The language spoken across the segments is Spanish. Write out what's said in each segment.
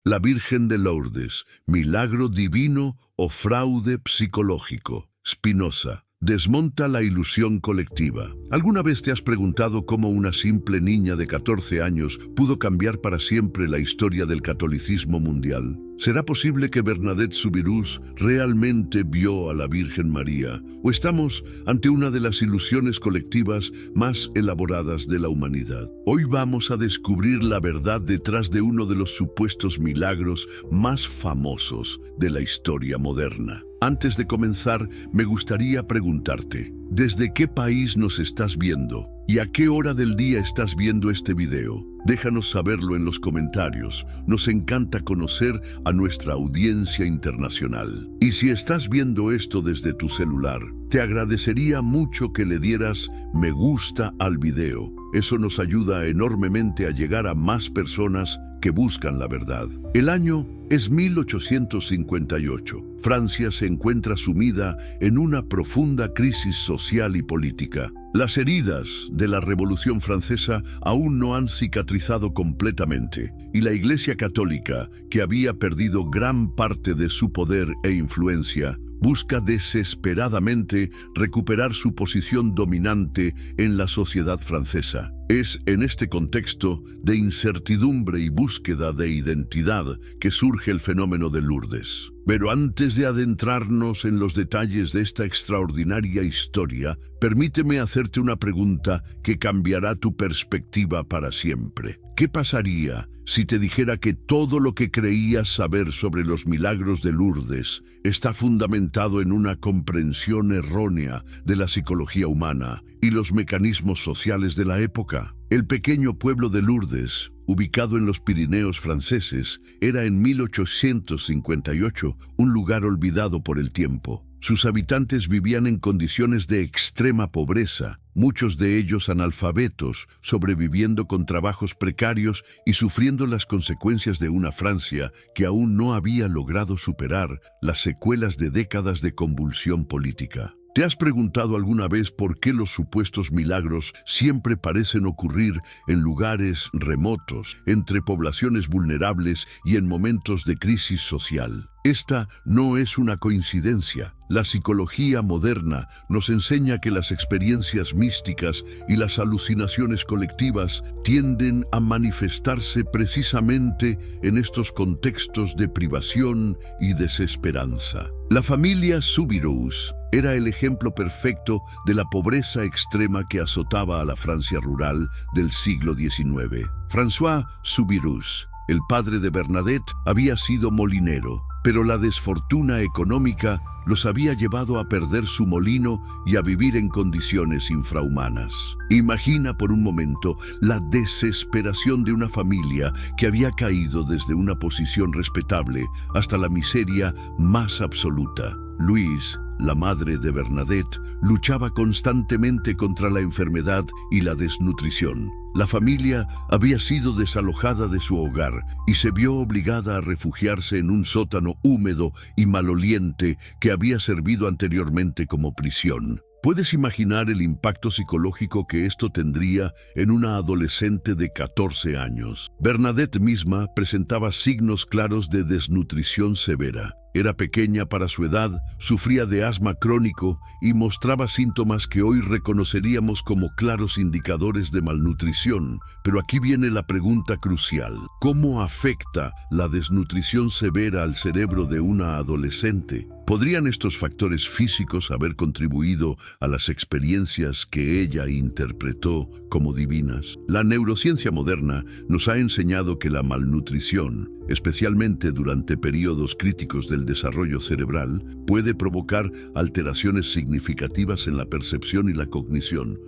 La Virgen de Lourdes, milagro divino o fraude psicológico. Spinoza. Desmonta la ilusión colectiva. ¿Alguna vez te has preguntado cómo una simple niña de 14 años pudo cambiar para siempre la historia del catolicismo mundial? ¿Será posible que Bernadette Soubirous realmente vio a la Virgen María? ¿O estamos ante una de las ilusiones colectivas más elaboradas de la humanidad? Hoy vamos a descubrir la verdad detrás de uno de los supuestos milagros más famosos de la historia moderna. Antes de comenzar, me gustaría preguntarte, ¿desde qué país nos estás viendo? ¿Y a qué hora del día estás viendo este video? Déjanos saberlo en los comentarios. Nos encanta conocer a nuestra audiencia internacional. Y si estás viendo esto desde tu celular, te agradecería mucho que le dieras me gusta al video. Eso nos ayuda enormemente a llegar a más personas que buscan la verdad. El año es 1858. Francia se encuentra sumida en una profunda crisis social y política. Las heridas de la Revolución Francesa aún no han cicatrizado completamente, y la Iglesia Católica, que había perdido gran parte de su poder e influencia, busca desesperadamente recuperar su posición dominante en la sociedad francesa. Es en este contexto de incertidumbre y búsqueda de identidad que surge el fenómeno de Lourdes. Pero antes de adentrarnos en los detalles de esta extraordinaria historia, permíteme hacerte una pregunta que cambiará tu perspectiva para siempre. ¿Qué pasaría si te dijera que todo lo que creías saber sobre los milagros de Lourdes está fundamentado en una comprensión errónea de la psicología humana y los mecanismos sociales de la época? El pequeño pueblo de Lourdes, ubicado en los Pirineos franceses, era en 1858 un lugar olvidado por el tiempo. Sus habitantes vivían en condiciones de extrema pobreza, muchos de ellos analfabetos, sobreviviendo con trabajos precarios y sufriendo las consecuencias de una Francia que aún no había logrado superar las secuelas de décadas de convulsión política. ¿Te has preguntado alguna vez por qué los supuestos milagros siempre parecen ocurrir en lugares remotos, entre poblaciones vulnerables y en momentos de crisis social? Esta no es una coincidencia. La psicología moderna nos enseña que las experiencias místicas y las alucinaciones colectivas tienden a manifestarse precisamente en estos contextos de privación y desesperanza. La familia Soubirous era el ejemplo perfecto de la pobreza extrema que azotaba a la Francia rural del siglo XIX. François Soubirous, el padre de Bernadette, había sido molinero, pero la desfortuna económica los había llevado a perder su molino y a vivir en condiciones infrahumanas. Imagina por un momento la desesperación de una familia que había caído desde una posición respetable hasta la miseria más absoluta. Louise, la madre de Bernadette, luchaba constantemente contra la enfermedad y la desnutrición. La familia había sido desalojada de su hogar y se vio obligada a refugiarse en un sótano húmedo y maloliente que había servido anteriormente como prisión. ¿Puedes imaginar el impacto psicológico que esto tendría en una adolescente de 14 años? Bernadette misma presentaba signos claros de desnutrición severa. Era pequeña para su edad, sufría de asma crónico y mostraba síntomas que hoy reconoceríamos como claros indicadores de malnutrición. Pero aquí viene la pregunta crucial. ¿Cómo afecta la desnutrición severa al cerebro de una adolescente? ¿Podrían estos factores físicos haber contribuido a las experiencias que ella interpretó como divinas? La neurociencia moderna nos ha enseñado que la malnutrición, especialmente durante periodos críticos del desarrollo cerebral, puede provocar alteraciones significativas en la percepción y la cognición.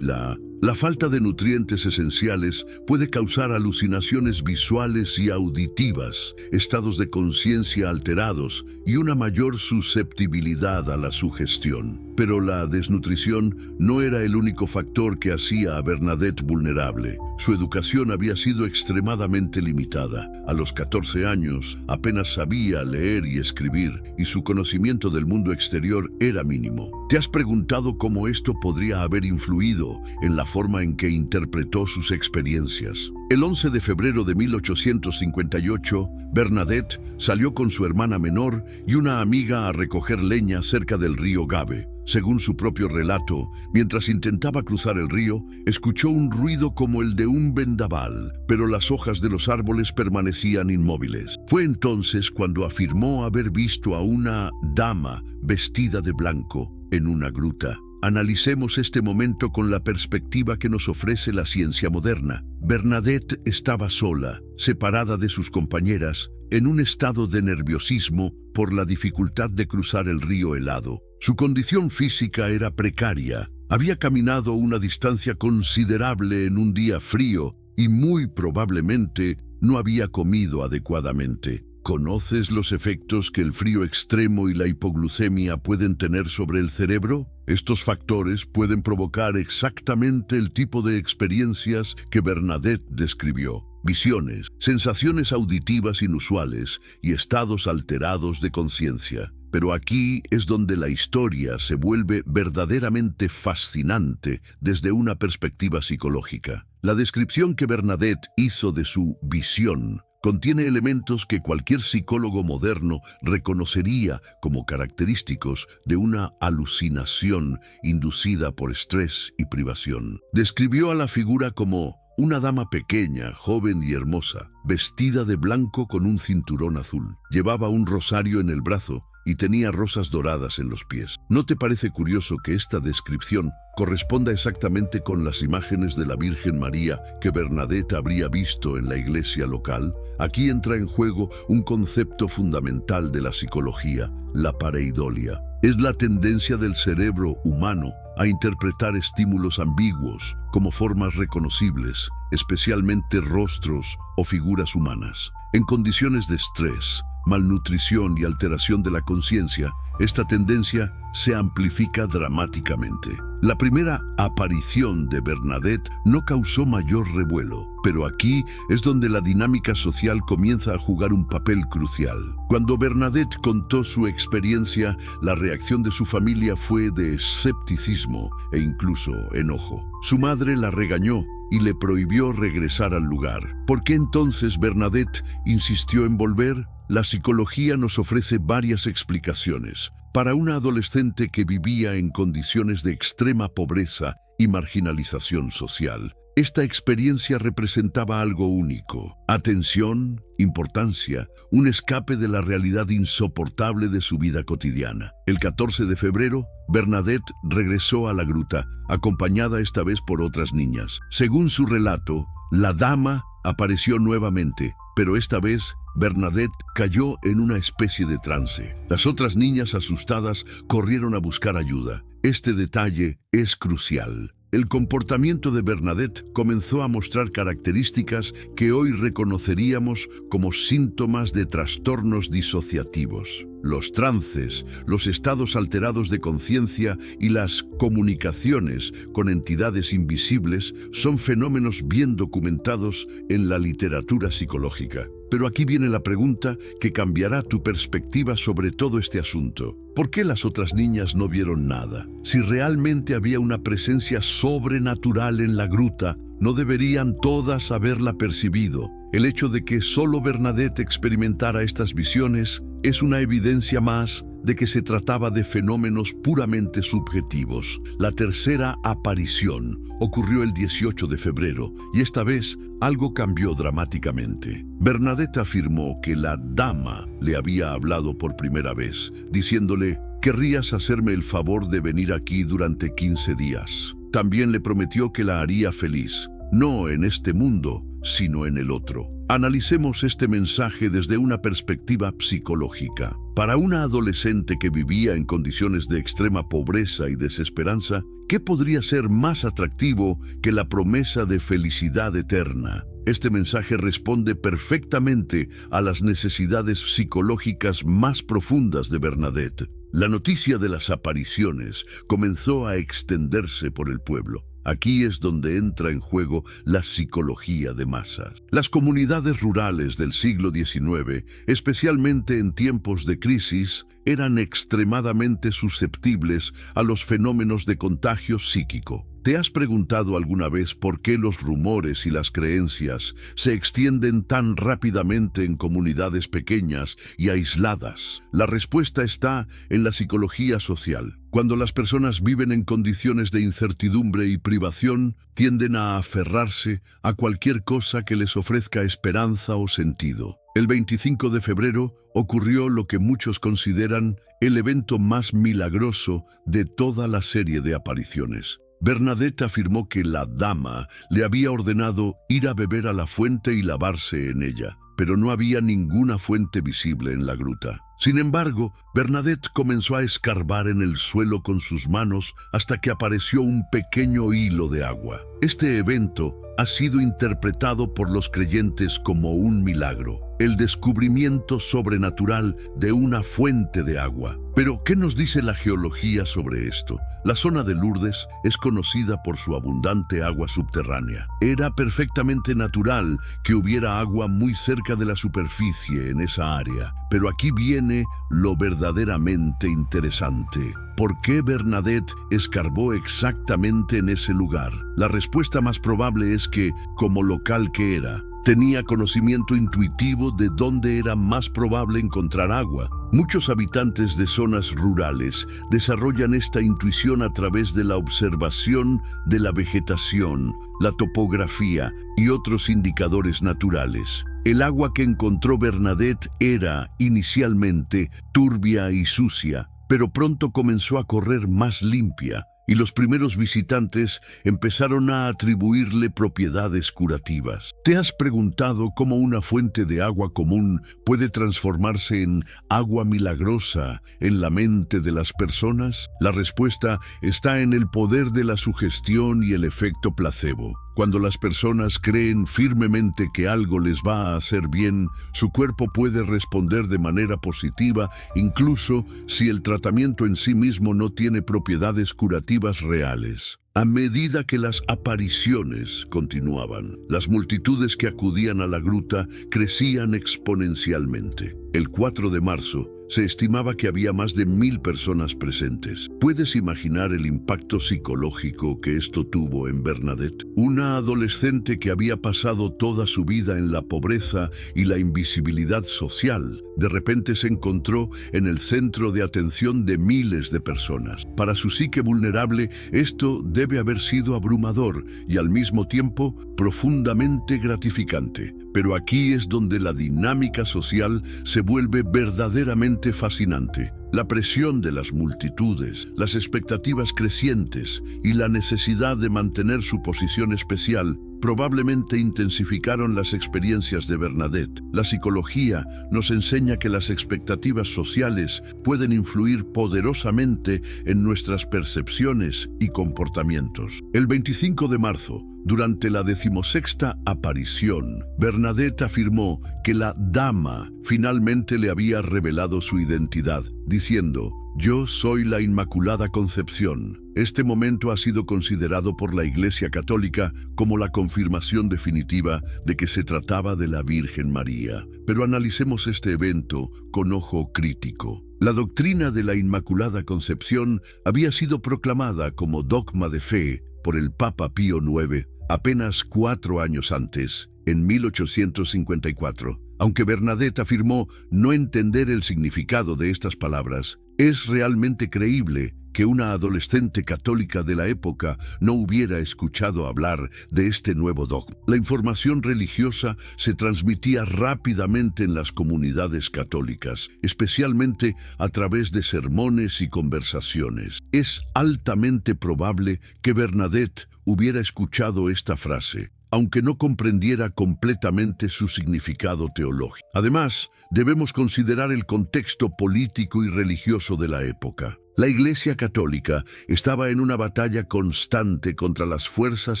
La falta de nutrientes esenciales puede causar alucinaciones visuales y auditivas, estados de conciencia alterados y una mayor susceptibilidad a la sugestión. Pero la desnutrición no era el único factor que hacía a Bernadette vulnerable. Su educación había sido extremadamente limitada. A los 14 años apenas sabía leer y escribir, y su conocimiento del mundo exterior era mínimo. ¿Te has preguntado cómo esto podría haber influido en la forma en que interpretó sus experiencias? El 11 de febrero de 1858, Bernadette salió con su hermana menor y una amiga a recoger leña cerca del río Gabe. Según su propio relato, mientras intentaba cruzar el río, escuchó un ruido como el de un vendaval, pero las hojas de los árboles permanecían inmóviles. Fue entonces cuando afirmó haber visto a una dama vestida de blanco en una gruta. Analicemos este momento con la perspectiva que nos ofrece la ciencia moderna. Bernadette estaba sola, separada de sus compañeras, en un estado de nerviosismo por la dificultad de cruzar el río helado. Su condición física era precaria. Había caminado una distancia considerable en un día frío y muy probablemente no había comido adecuadamente. ¿Conoces los efectos que el frío extremo y la hipoglucemia pueden tener sobre el cerebro? Estos factores pueden provocar exactamente el tipo de experiencias que Bernadette describió: visiones, sensaciones auditivas inusuales y estados alterados de conciencia. Pero aquí es donde la historia se vuelve verdaderamente fascinante desde una perspectiva psicológica. La descripción que Bernadette hizo de su visión contiene elementos que cualquier psicólogo moderno reconocería como característicos de una alucinación inducida por estrés y privación. Describió a la figura como una dama pequeña, joven y hermosa, vestida de blanco con un cinturón azul. Llevaba un rosario en el brazo y tenía rosas doradas en los pies. ¿No te parece curioso que esta descripción corresponda exactamente con las imágenes de la Virgen María que Bernadette habría visto en la iglesia local? Aquí entra en juego un concepto fundamental de la psicología: la pareidolia. Es la tendencia del cerebro humano a interpretar estímulos ambiguos como formas reconocibles, especialmente rostros o figuras humanas. En condiciones de estrés, malnutrición y alteración de la conciencia, esta tendencia se amplifica dramáticamente. La primera aparición de Bernadette no causó mayor revuelo, pero aquí es donde la dinámica social comienza a jugar un papel crucial. Cuando Bernadette contó su experiencia, la reacción de su familia fue de escepticismo e incluso enojo. Su madre la regañó y le prohibió regresar al lugar. ¿Por qué entonces Bernadette insistió en volver? La psicología nos ofrece varias explicaciones. Para una adolescente que vivía en condiciones de extrema pobreza y marginalización social, esta experiencia representaba algo único: atención, importancia, un escape de la realidad insoportable de su vida cotidiana. El 14 de febrero, Bernadette regresó a la gruta, acompañada esta vez por otras niñas. Según su relato, la dama apareció nuevamente, pero esta vez Bernadette cayó en una especie de trance. Las otras niñas, asustadas, corrieron a buscar ayuda. Este detalle es crucial. El comportamiento de Bernadette comenzó a mostrar características que hoy reconoceríamos como síntomas de trastornos disociativos. Los trances, los estados alterados de conciencia y las comunicaciones con entidades invisibles son fenómenos bien documentados en la literatura psicológica. Pero aquí viene la pregunta que cambiará tu perspectiva sobre todo este asunto. ¿Por qué las otras niñas no vieron nada? Si realmente había una presencia sobrenatural en la gruta, ¿no deberían todas haberla percibido? El hecho de que solo Bernadette experimentara estas visiones es una evidencia más de que se trataba de fenómenos puramente subjetivos. La tercera aparición ocurrió el 18 de febrero y esta vez algo cambió dramáticamente. Bernadette afirmó que la dama le había hablado por primera vez, diciéndole: «¿Querrías hacerme el favor de venir aquí durante 15 días?» También le prometió que la haría feliz, no en este mundo, sino en el otro. Analicemos este mensaje desde una perspectiva psicológica. Para una adolescente que vivía en condiciones de extrema pobreza y desesperanza, ¿qué podría ser más atractivo que la promesa de felicidad eterna? Este mensaje responde perfectamente a las necesidades psicológicas más profundas de Bernadette. La noticia de las apariciones comenzó a extenderse por el pueblo. Aquí es donde entra en juego la psicología de masas. Las comunidades rurales del siglo XIX, especialmente en tiempos de crisis, eran extremadamente susceptibles a los fenómenos de contagio psíquico. Te ¿Te has preguntado alguna vez por qué los rumores y las creencias se extienden tan rápidamente en comunidades pequeñas y aisladas? La respuesta está en la psicología social. Cuando las personas viven en condiciones de incertidumbre y privación, tienden a aferrarse a cualquier cosa que les ofrezca esperanza o sentido. El 25 de febrero ocurrió lo que muchos consideran el evento más milagroso de toda la serie de apariciones. Bernadette afirmó que la dama le había ordenado ir a beber a la fuente y lavarse en ella, pero no había ninguna fuente visible en la gruta. Sin embargo, Bernadette comenzó a escarbar en el suelo con sus manos hasta que apareció un pequeño hilo de agua. Este evento ha sido interpretado por los creyentes como un milagro, el descubrimiento sobrenatural de una fuente de agua. Pero, ¿qué nos dice la geología sobre esto? La zona de Lourdes es conocida por su abundante agua subterránea. Era perfectamente natural que hubiera agua muy cerca de la superficie en esa área. Pero aquí viene lo verdaderamente interesante. ¿Por qué Bernadette escarbó exactamente en ese lugar? La respuesta más probable es que, como local que era, tenía conocimiento intuitivo de dónde era más probable encontrar agua. Muchos habitantes de zonas rurales desarrollan esta intuición a través de la observación de la vegetación, la topografía y otros indicadores naturales. El agua que encontró Bernadette era, inicialmente, turbia y sucia, pero pronto comenzó a correr más limpia, y los primeros visitantes empezaron a atribuirle propiedades curativas. ¿Te has preguntado cómo una fuente de agua común puede transformarse en agua milagrosa en la mente de las personas? La respuesta está en el poder de la sugestión y el efecto placebo. Cuando las personas creen firmemente que algo les va a hacer bien, su cuerpo puede responder de manera positiva, incluso si el tratamiento en sí mismo no tiene propiedades curativas reales. A medida que las apariciones continuaban, las multitudes que acudían a la gruta crecían exponencialmente. El 4 de marzo, se estimaba que había más de 1000 personas presentes. ¿Puedes imaginar el impacto psicológico que esto tuvo en Bernadette? Una adolescente que había pasado toda su vida en la pobreza y la invisibilidad social, de repente se encontró en el centro de atención de miles de personas. Para su psique vulnerable, esto debe haber sido abrumador y al mismo tiempo profundamente gratificante. Pero aquí es donde la dinámica social se vuelve verdaderamente fascinante. La presión de las multitudes, las expectativas crecientes y la necesidad de mantener su posición especial probablemente intensificaron las experiencias de Bernadette. La psicología nos enseña que las expectativas sociales pueden influir poderosamente en nuestras percepciones y comportamientos. El 25 de marzo, durante la 16ª aparición, Bernadette afirmó que la dama finalmente le había revelado su identidad, diciendo: «Yo soy la Inmaculada Concepción». Este momento ha sido considerado por la Iglesia Católica como la confirmación definitiva de que se trataba de la Virgen María. Pero analicemos este evento con ojo crítico. La doctrina de la Inmaculada Concepción había sido proclamada como dogma de fe por el Papa Pío IX apenas 4 años antes, en 1854. Aunque Bernadette afirmó no entender el significado de estas palabras, es realmente creíble que una adolescente católica de la época no hubiera escuchado hablar de este nuevo dogma. La información religiosa se transmitía rápidamente en las comunidades católicas, especialmente a través de sermones y conversaciones. Es altamente probable que Bernadette hubiera escuchado esta frase, aunque no comprendiera completamente su significado teológico. Además, debemos considerar el contexto político y religioso de la época. La Iglesia Católica estaba en una batalla constante contra las fuerzas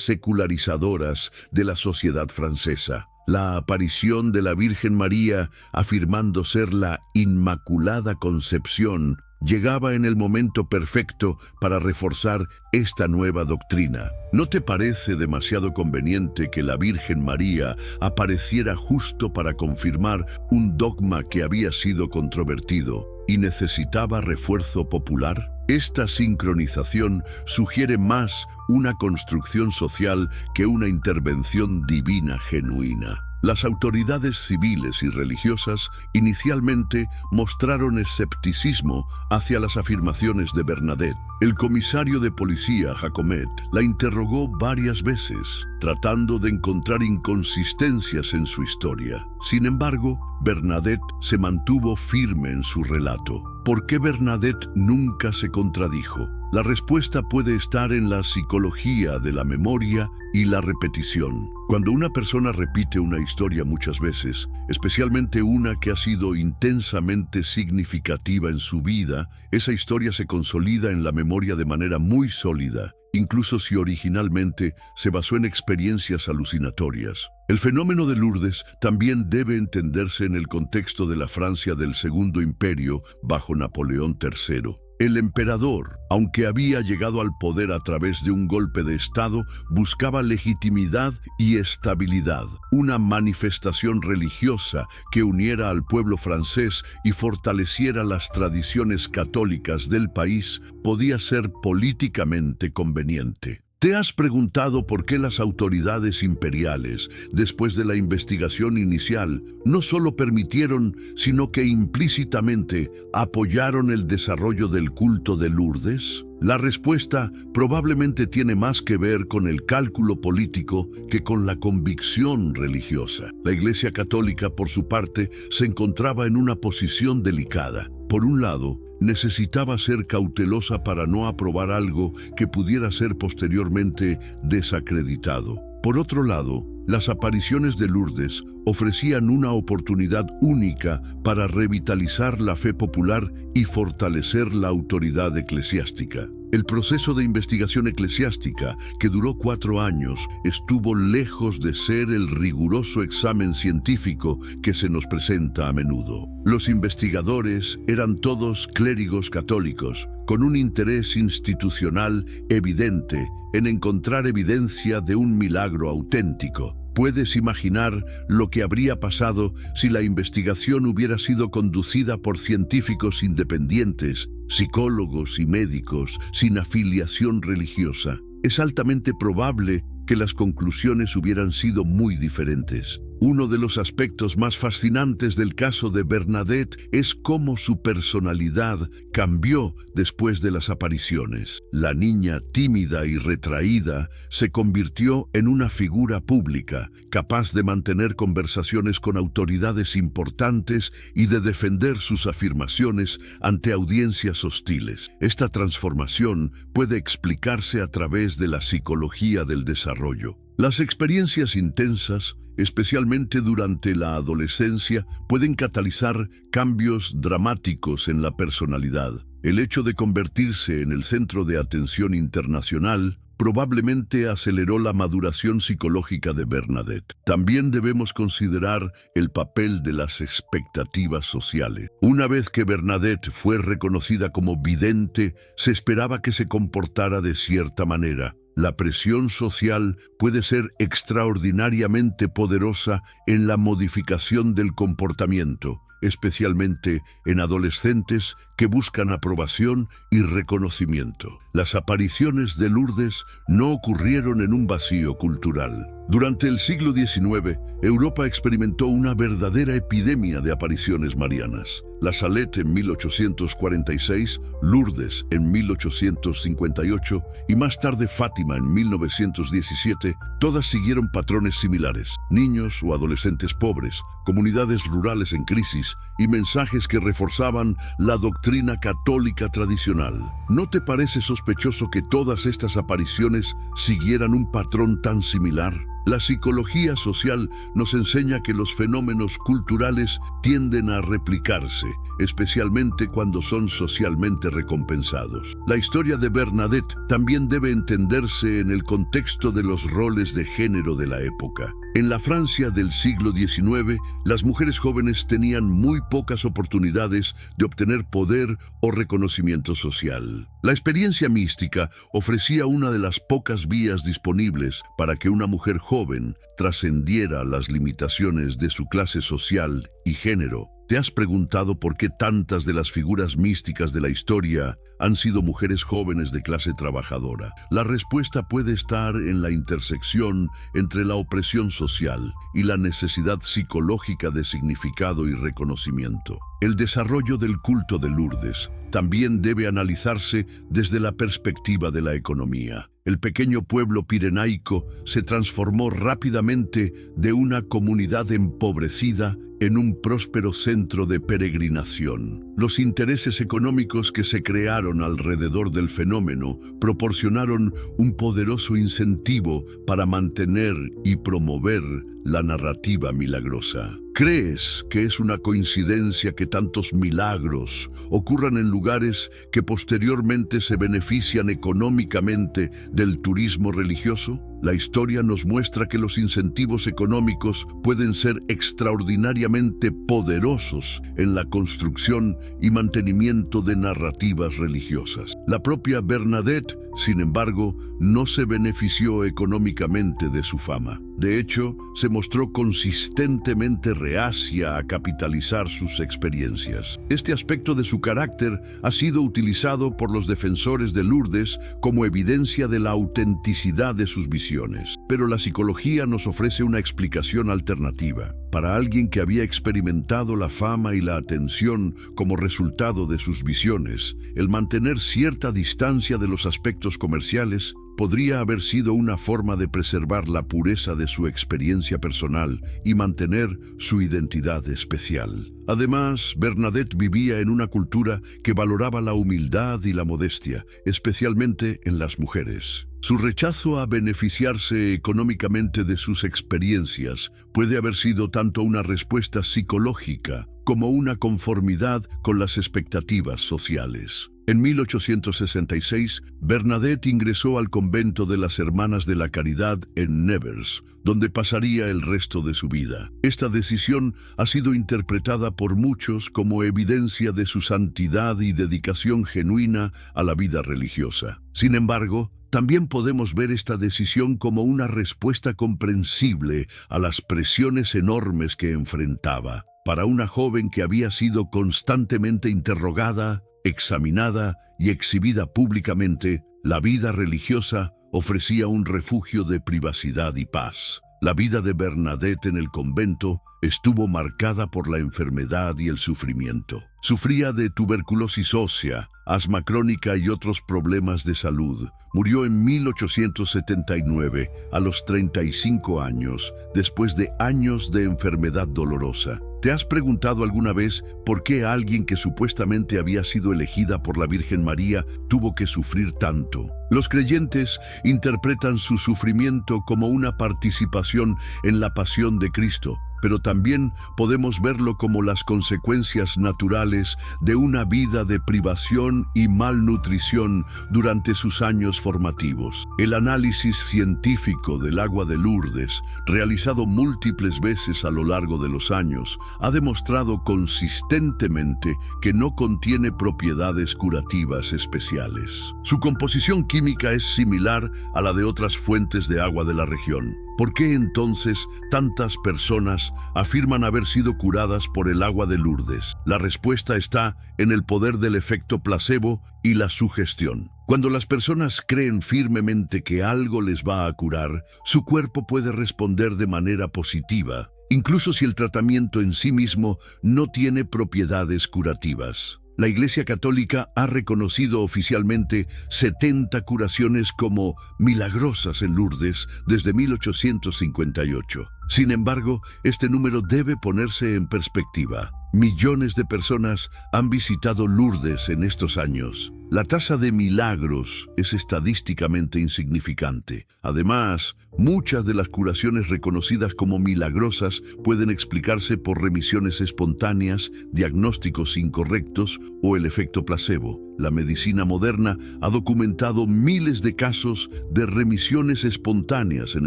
secularizadoras de la sociedad francesa. La aparición de la Virgen María, afirmando ser la Inmaculada Concepción, llegaba en el momento perfecto para reforzar esta nueva doctrina. ¿No te parece demasiado conveniente que la Virgen María apareciera justo para confirmar un dogma que había sido controvertido y necesitaba refuerzo popular? Esta sincronización sugiere más una construcción social que una intervención divina genuina. Las autoridades civiles y religiosas inicialmente mostraron escepticismo hacia las afirmaciones de Bernadette. El comisario de policía, Jacomet, la interrogó varias veces, tratando de encontrar inconsistencias en su historia. Sin embargo, Bernadette se mantuvo firme en su relato. ¿Por qué Bernadette nunca se contradijo? La respuesta puede estar en la psicología de la memoria y la repetición. Cuando una persona repite una historia muchas veces, especialmente una que ha sido intensamente significativa en su vida, esa historia se consolida en la memoria de manera muy sólida, incluso si originalmente se basó en experiencias alucinatorias. El fenómeno de Lourdes también debe entenderse en el contexto de la Francia del Segundo Imperio bajo Napoleón III. El emperador, aunque había llegado al poder a través de un golpe de Estado, buscaba legitimidad y estabilidad, una manifestación religiosa que uniera al pueblo francés y fortaleciera las tradiciones católicas del país podía ser políticamente conveniente. ¿Te has preguntado por qué las autoridades imperiales, después de la investigación inicial, no solo permitieron, sino que implícitamente apoyaron el desarrollo del culto de Lourdes? La respuesta probablemente tiene más que ver con el cálculo político que con la convicción religiosa. La Iglesia Católica, por su parte, se encontraba en una posición delicada. Por un lado, necesitaba ser cautelosa para no aprobar algo que pudiera ser posteriormente desacreditado. Por otro lado, las apariciones de Lourdes ofrecían una oportunidad única para revitalizar la fe popular y fortalecer la autoridad eclesiástica. El proceso de investigación eclesiástica, que duró 4 años, estuvo lejos de ser el riguroso examen científico que se nos presenta a menudo. Los investigadores eran todos clérigos católicos, con un interés institucional evidente en encontrar evidencia de un milagro auténtico. ¿Puedes imaginar lo que habría pasado si la investigación hubiera sido conducida por científicos independientes, psicólogos y médicos sin afiliación religiosa? Es altamente probable que las conclusiones hubieran sido muy diferentes. Uno de los aspectos más fascinantes del caso de Bernadette es cómo su personalidad cambió después de las apariciones. La niña tímida y retraída se convirtió en una figura pública, capaz de mantener conversaciones con autoridades importantes y de defender sus afirmaciones ante audiencias hostiles. Esta transformación puede explicarse a través de la psicología del desarrollo. Las experiencias intensas, especialmente durante la adolescencia, pueden catalizar cambios dramáticos en la personalidad. El hecho de convertirse en el centro de atención internacional probablemente aceleró la maduración psicológica de Bernadette. También debemos considerar el papel de las expectativas sociales. Una vez que Bernadette fue reconocida como vidente, se esperaba que se comportara de cierta manera. La presión social puede ser extraordinariamente poderosa en la modificación del comportamiento, especialmente en adolescentes que buscan aprobación y reconocimiento. Las apariciones de Lourdes no ocurrieron en un vacío cultural. Durante el siglo XIX, Europa experimentó una verdadera epidemia de apariciones marianas. La Salette en 1846, Lourdes en 1858 y más tarde Fátima en 1917, todas siguieron patrones similares. Niños o adolescentes pobres, comunidades rurales en crisis y mensajes que reforzaban la doctrina católica tradicional. ¿No te parece sospechoso que todas estas apariciones siguieran un patrón tan similar? La psicología social nos enseña que los fenómenos culturales tienden a replicarse, especialmente cuando son socialmente recompensados. La historia de Bernadette también debe entenderse en el contexto de los roles de género de la época. En la Francia del siglo XIX, las mujeres jóvenes tenían muy pocas oportunidades de obtener poder o reconocimiento social. La experiencia mística ofrecía una de las pocas vías disponibles para que una mujer joven trascendiera las limitaciones de su clase social y género. ¿Te has preguntado por qué tantas de las figuras místicas de la historia han sido mujeres jóvenes de clase trabajadora? La respuesta puede estar en la intersección entre la opresión social y la necesidad psicológica de significado y reconocimiento. El desarrollo del culto de Lourdes también debe analizarse desde la perspectiva de la economía. El pequeño pueblo pirenaico se transformó rápidamente de una comunidad empobrecida en un próspero centro de peregrinación. Los intereses económicos que se crearon alrededor del fenómeno proporcionaron un poderoso incentivo para mantener y promover la narrativa milagrosa. ¿Crees que es una coincidencia que tantos milagros ocurran en lugares que posteriormente se benefician económicamente del turismo religioso? La historia nos muestra que los incentivos económicos pueden ser extraordinariamente poderosos en la construcción y mantenimiento de narrativas religiosas. La propia Bernadette, sin embargo, no se benefició económicamente de su fama. De hecho, se mostró consistentemente reacia a capitalizar sus experiencias. Este aspecto de su carácter ha sido utilizado por los defensores de Lourdes como evidencia de la autenticidad de sus visiones. Pero la psicología nos ofrece una explicación alternativa. Para alguien que había experimentado la fama y la atención como resultado de sus visiones, el mantener cierta distancia de los aspectos comerciales podría haber sido una forma de preservar la pureza de su experiencia personal y mantener su identidad especial. Además, Bernadette vivía en una cultura que valoraba la humildad y la modestia, especialmente en las mujeres. Su rechazo a beneficiarse económicamente de sus experiencias puede haber sido tanto una respuesta psicológica como una conformidad con las expectativas sociales. En 1866, Bernadette ingresó al convento de las Hermanas de la Caridad en Nevers, donde pasaría el resto de su vida. Esta decisión ha sido interpretada por muchos como evidencia de su santidad y dedicación genuina a la vida religiosa. Sin embargo, también podemos ver esta decisión como una respuesta comprensible a las presiones enormes que enfrentaba. Para una joven que había sido constantemente interrogada, examinada y exhibida públicamente, la vida religiosa ofrecía un refugio de privacidad y paz. La vida de Bernadette en el convento estuvo marcada por la enfermedad y el sufrimiento. Sufría de tuberculosis ósea, asma crónica y otros problemas de salud. Murió en 1879, a los 35 años, después de años de enfermedad dolorosa. ¿Te has preguntado alguna vez por qué alguien que supuestamente había sido elegida por la Virgen María tuvo que sufrir tanto? Los creyentes interpretan su sufrimiento como una participación en la pasión de Cristo, pero también podemos verlo como las consecuencias naturales de una vida de privación y malnutrición durante sus años formativos. El análisis científico del agua de Lourdes, realizado múltiples veces a lo largo de los años, ha demostrado consistentemente que no contiene propiedades curativas especiales. Su composición química es similar a la de otras fuentes de agua de la región. ¿Por qué entonces tantas personas afirman haber sido curadas por el agua de Lourdes? La respuesta está en el poder del efecto placebo y la sugestión. Cuando las personas creen firmemente que algo les va a curar, su cuerpo puede responder de manera positiva, incluso si el tratamiento en sí mismo no tiene propiedades curativas. La Iglesia Católica ha reconocido oficialmente 70 curaciones como milagrosas en Lourdes desde 1858. Sin embargo, este número debe ponerse en perspectiva. Millones de personas han visitado Lourdes en estos años. La tasa de milagros es estadísticamente insignificante. Además, muchas de las curaciones reconocidas como milagrosas pueden explicarse por remisiones espontáneas, diagnósticos incorrectos o el efecto placebo. La medicina moderna ha documentado miles de casos de remisiones espontáneas en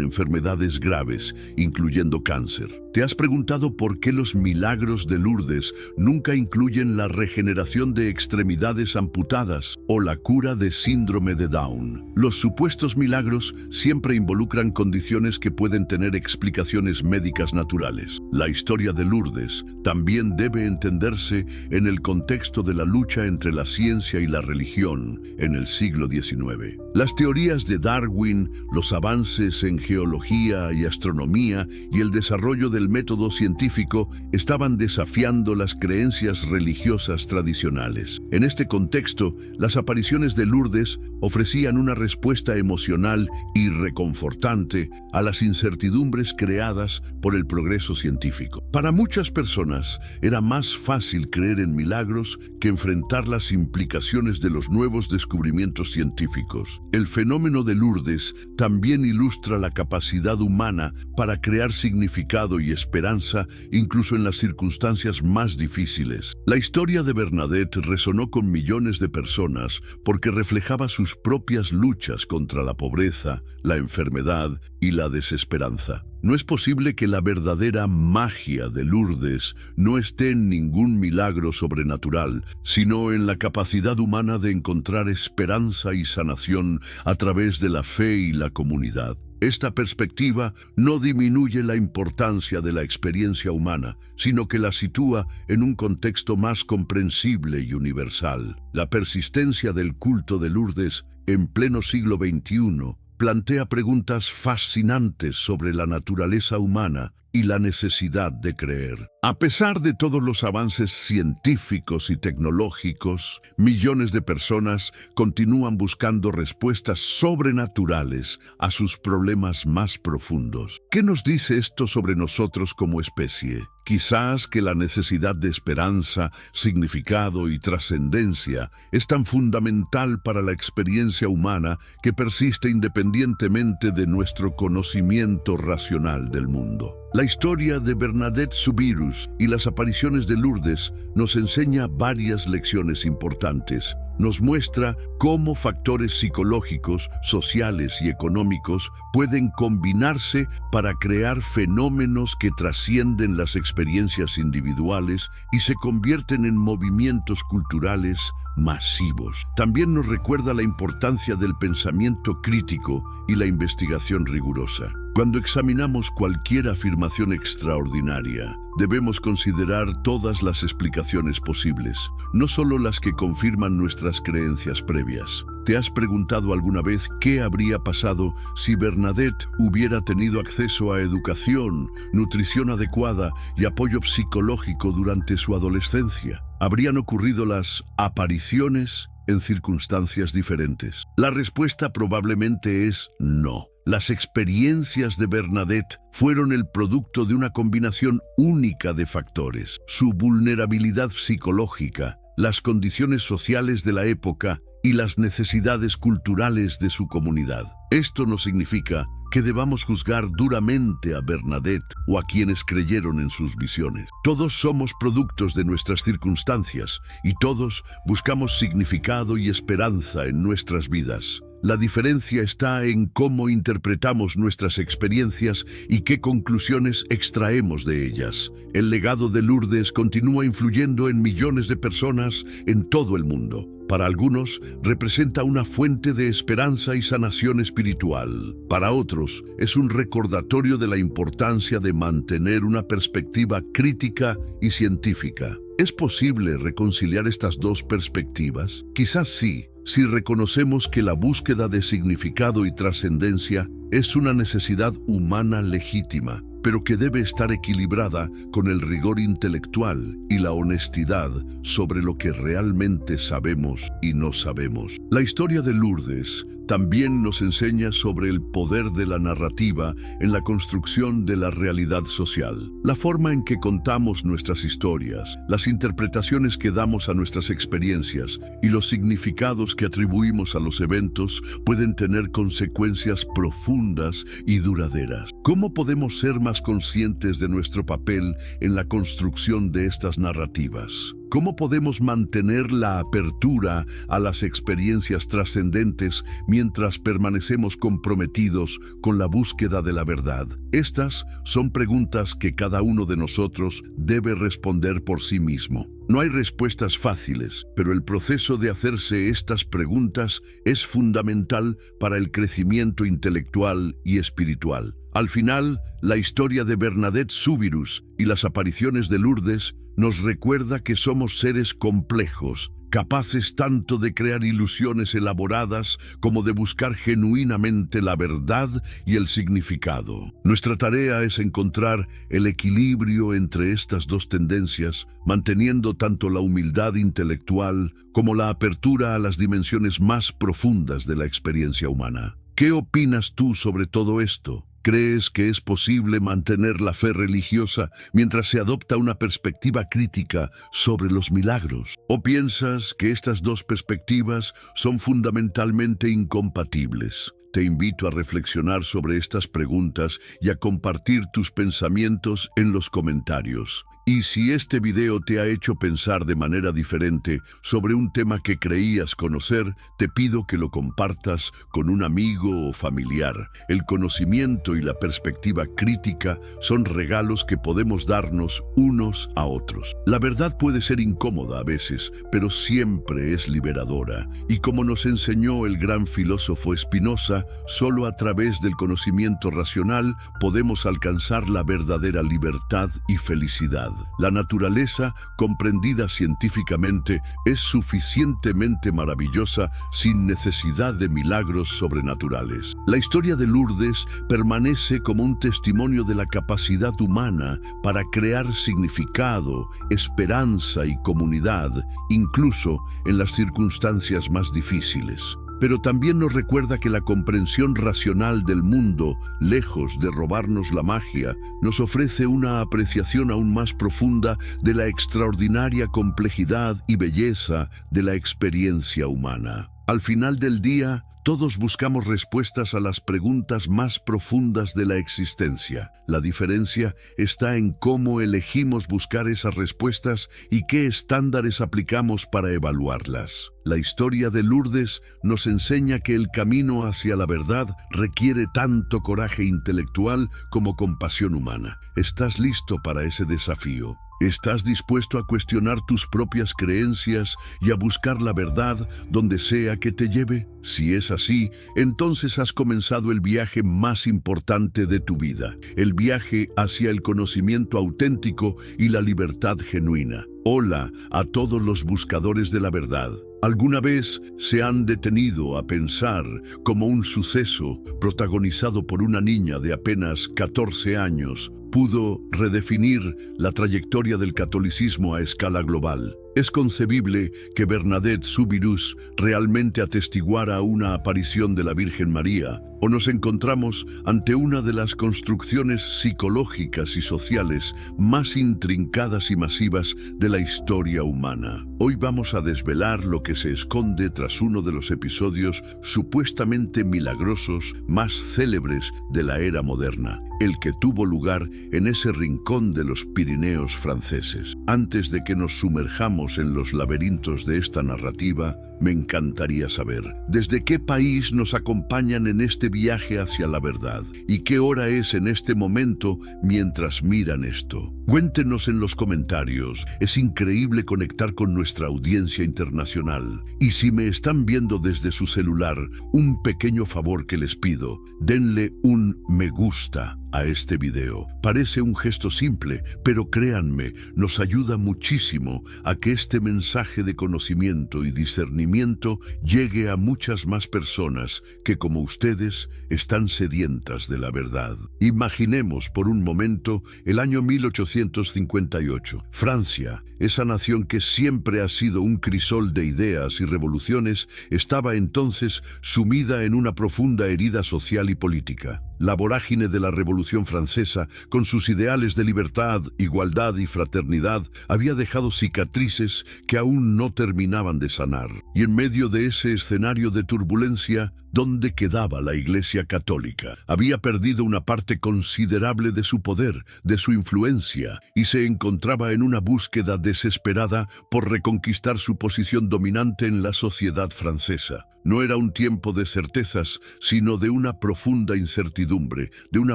enfermedades graves, incluyendo cáncer. ¿Te has preguntado por qué los milagros de Lourdes nunca incluyen la regeneración de extremidades amputadas genéticas o la cura de síndrome de Down. Los supuestos milagros siempre involucran condiciones que pueden tener explicaciones médicas naturales. La historia de Lourdes también debe entenderse en el contexto de la lucha entre la ciencia y la religión en el siglo XIX. Las teorías de Darwin, los avances en geología y astronomía y el desarrollo del método científico estaban desafiando las creencias religiosas tradicionales. En este contexto, las apariciones de Lourdes ofrecían una respuesta emocional y reconfortante a las incertidumbres creadas por el progreso científico. Para muchas personas era más fácil creer en milagros que enfrentar las implicaciones de los nuevos descubrimientos científicos. El fenómeno de Lourdes también ilustra la capacidad humana para crear significado y esperanza incluso en las circunstancias más difíciles. La historia de Bernadette resonó con millones de personas porque reflejaba sus propias luchas contra la pobreza, la enfermedad y la desesperanza. No es posible que la verdadera magia de Lourdes no esté en ningún milagro sobrenatural, sino en la capacidad humana de encontrar esperanza y sanación a través de la fe y la comunidad. Esta perspectiva no disminuye la importancia de la experiencia humana, sino que la sitúa en un contexto más comprensible y universal. La persistencia del culto de Lourdes en pleno siglo XXI plantea preguntas fascinantes sobre la naturaleza humana y la necesidad de creer. A pesar de todos los avances científicos y tecnológicos, millones de personas continúan buscando respuestas sobrenaturales a sus problemas más profundos. ¿Qué nos dice esto sobre nosotros como especie? Quizás que la necesidad de esperanza, significado y trascendencia es tan fundamental para la experiencia humana que persiste independientemente de nuestro conocimiento racional del mundo. La historia de Bernadette Soubirous y las apariciones de Lourdes nos enseña varias lecciones importantes. Nos muestra cómo factores psicológicos, sociales y económicos pueden combinarse para crear fenómenos que trascienden las experiencias individuales y se convierten en movimientos culturales masivos. También nos recuerda la importancia del pensamiento crítico y la investigación rigurosa. Cuando examinamos cualquier afirmación extraordinaria, debemos considerar todas las explicaciones posibles, no solo las que confirman nuestras creencias previas. ¿Te has preguntado alguna vez qué habría pasado si Bernadette hubiera tenido acceso a educación, nutrición adecuada y apoyo psicológico durante su adolescencia? ¿Habrían ocurrido las apariciones en circunstancias diferentes? La respuesta probablemente es no. Las experiencias de Bernadette fueron el producto de una combinación única de factores: su vulnerabilidad psicológica, las condiciones sociales de la época y las necesidades culturales de su comunidad. Esto no significa que debamos juzgar duramente a Bernadette o a quienes creyeron en sus visiones. Todos somos productos de nuestras circunstancias y todos buscamos significado y esperanza en nuestras vidas. La diferencia está en cómo interpretamos nuestras experiencias y qué conclusiones extraemos de ellas. El legado de Lourdes continúa influyendo en millones de personas en todo el mundo. Para algunos, representa una fuente de esperanza y sanación espiritual. Para otros, es un recordatorio de la importancia de mantener una perspectiva crítica y científica. ¿Es posible reconciliar estas dos perspectivas? Quizás sí, si reconocemos que la búsqueda de significado y trascendencia es una necesidad humana legítima, pero que debe estar equilibrada con el rigor intelectual y la honestidad sobre lo que realmente sabemos y no sabemos. La historia de Lourdes también nos enseña sobre el poder de la narrativa en la construcción de la realidad social. La forma en que contamos nuestras historias, las interpretaciones que damos a nuestras experiencias y los significados que atribuimos a los eventos pueden tener consecuencias profundas y duraderas. ¿Cómo podemos ser más conscientes de nuestro papel en la construcción de estas narrativas? ¿Cómo podemos mantener la apertura a las experiencias trascendentes mientras permanecemos comprometidos con la búsqueda de la verdad? Estas son preguntas que cada uno de nosotros debe responder por sí mismo. No hay respuestas fáciles, pero el proceso de hacerse estas preguntas es fundamental para el crecimiento intelectual y espiritual. Al final, la historia de Bernadette Soubirous y las apariciones de Lourdes nos recuerda que somos seres complejos, capaces tanto de crear ilusiones elaboradas como de buscar genuinamente la verdad y el significado. Nuestra tarea es encontrar el equilibrio entre estas dos tendencias, manteniendo tanto la humildad intelectual como la apertura a las dimensiones más profundas de la experiencia humana. ¿Qué opinas tú sobre todo esto? ¿Crees que es posible mantener la fe religiosa mientras se adopta una perspectiva crítica sobre los milagros? ¿O piensas que estas dos perspectivas son fundamentalmente incompatibles? Te invito a reflexionar sobre estas preguntas y a compartir tus pensamientos en los comentarios. Y si este video te ha hecho pensar de manera diferente sobre un tema que creías conocer, te pido que lo compartas con un amigo o familiar. El conocimiento y la perspectiva crítica son regalos que podemos darnos unos a otros. La verdad puede ser incómoda a veces, pero siempre es liberadora. Y como nos enseñó el gran filósofo Spinoza, solo a través del conocimiento racional podemos alcanzar la verdadera libertad y felicidad. La naturaleza, comprendida científicamente, es suficientemente maravillosa sin necesidad de milagros sobrenaturales. La historia de Lourdes permanece como un testimonio de la capacidad humana para crear significado, esperanza y comunidad, incluso en las circunstancias más difíciles. Pero también nos recuerda que la comprensión racional del mundo, lejos de robarnos la magia, nos ofrece una apreciación aún más profunda de la extraordinaria complejidad y belleza de la experiencia humana. Al final del día, todos buscamos respuestas a las preguntas más profundas de la existencia. La diferencia está en cómo elegimos buscar esas respuestas y qué estándares aplicamos para evaluarlas. La historia de Lourdes nos enseña que el camino hacia la verdad requiere tanto coraje intelectual como compasión humana. ¿Estás listo para ese desafío? ¿Estás dispuesto a cuestionar tus propias creencias y a buscar la verdad donde sea que te lleve? Si es así, entonces has comenzado el viaje más importante de tu vida, el viaje hacia el conocimiento auténtico y la libertad genuina. Hola a todos los buscadores de la verdad. ¿Alguna vez se han detenido a pensar cómo un suceso protagonizado por una niña de apenas 14 años pudo redefinir la trayectoria del catolicismo a escala global? Es concebible que Bernadette Soubirous realmente atestiguara una aparición de la Virgen María, o nos encontramos ante una de las construcciones psicológicas y sociales más intrincadas y masivas de la historia humana. Hoy vamos a desvelar lo que se esconde tras uno de los episodios supuestamente milagrosos más célebres de la era moderna, el que tuvo lugar en ese rincón de los Pirineos franceses. Antes de que nos sumerjamos en los laberintos de esta narrativa, me encantaría saber desde qué país nos acompañan en este viaje hacia la verdad y qué hora es en este momento mientras miran esto. Cuéntenos en los comentarios. Es increíble conectar con nuestra audiencia internacional. Y si me están viendo desde su celular, un pequeño favor que les pido: denle un me gusta a este video. Parece un gesto simple, pero créanme, nos ayuda muchísimo a que este mensaje de conocimiento y discernimiento llegue a muchas más personas que, como ustedes, están sedientas de la verdad. Imaginemos por un momento el año 1858. Francia, esa nación que siempre ha sido un crisol de ideas y revoluciones, estaba entonces sumida en una profunda herida social y política. La vorágine de la Revolución Francesa, con sus ideales de libertad, igualdad y fraternidad, había dejado cicatrices que aún no terminaban de sanar. Y en medio de ese escenario de turbulencia, ¿Dónde quedaba la Iglesia Católica? Había perdido una parte considerable de su poder, de su influencia, y se encontraba en una búsqueda desesperada por reconquistar su posición dominante en la sociedad francesa. No era un tiempo de certezas, sino de una profunda incertidumbre, de una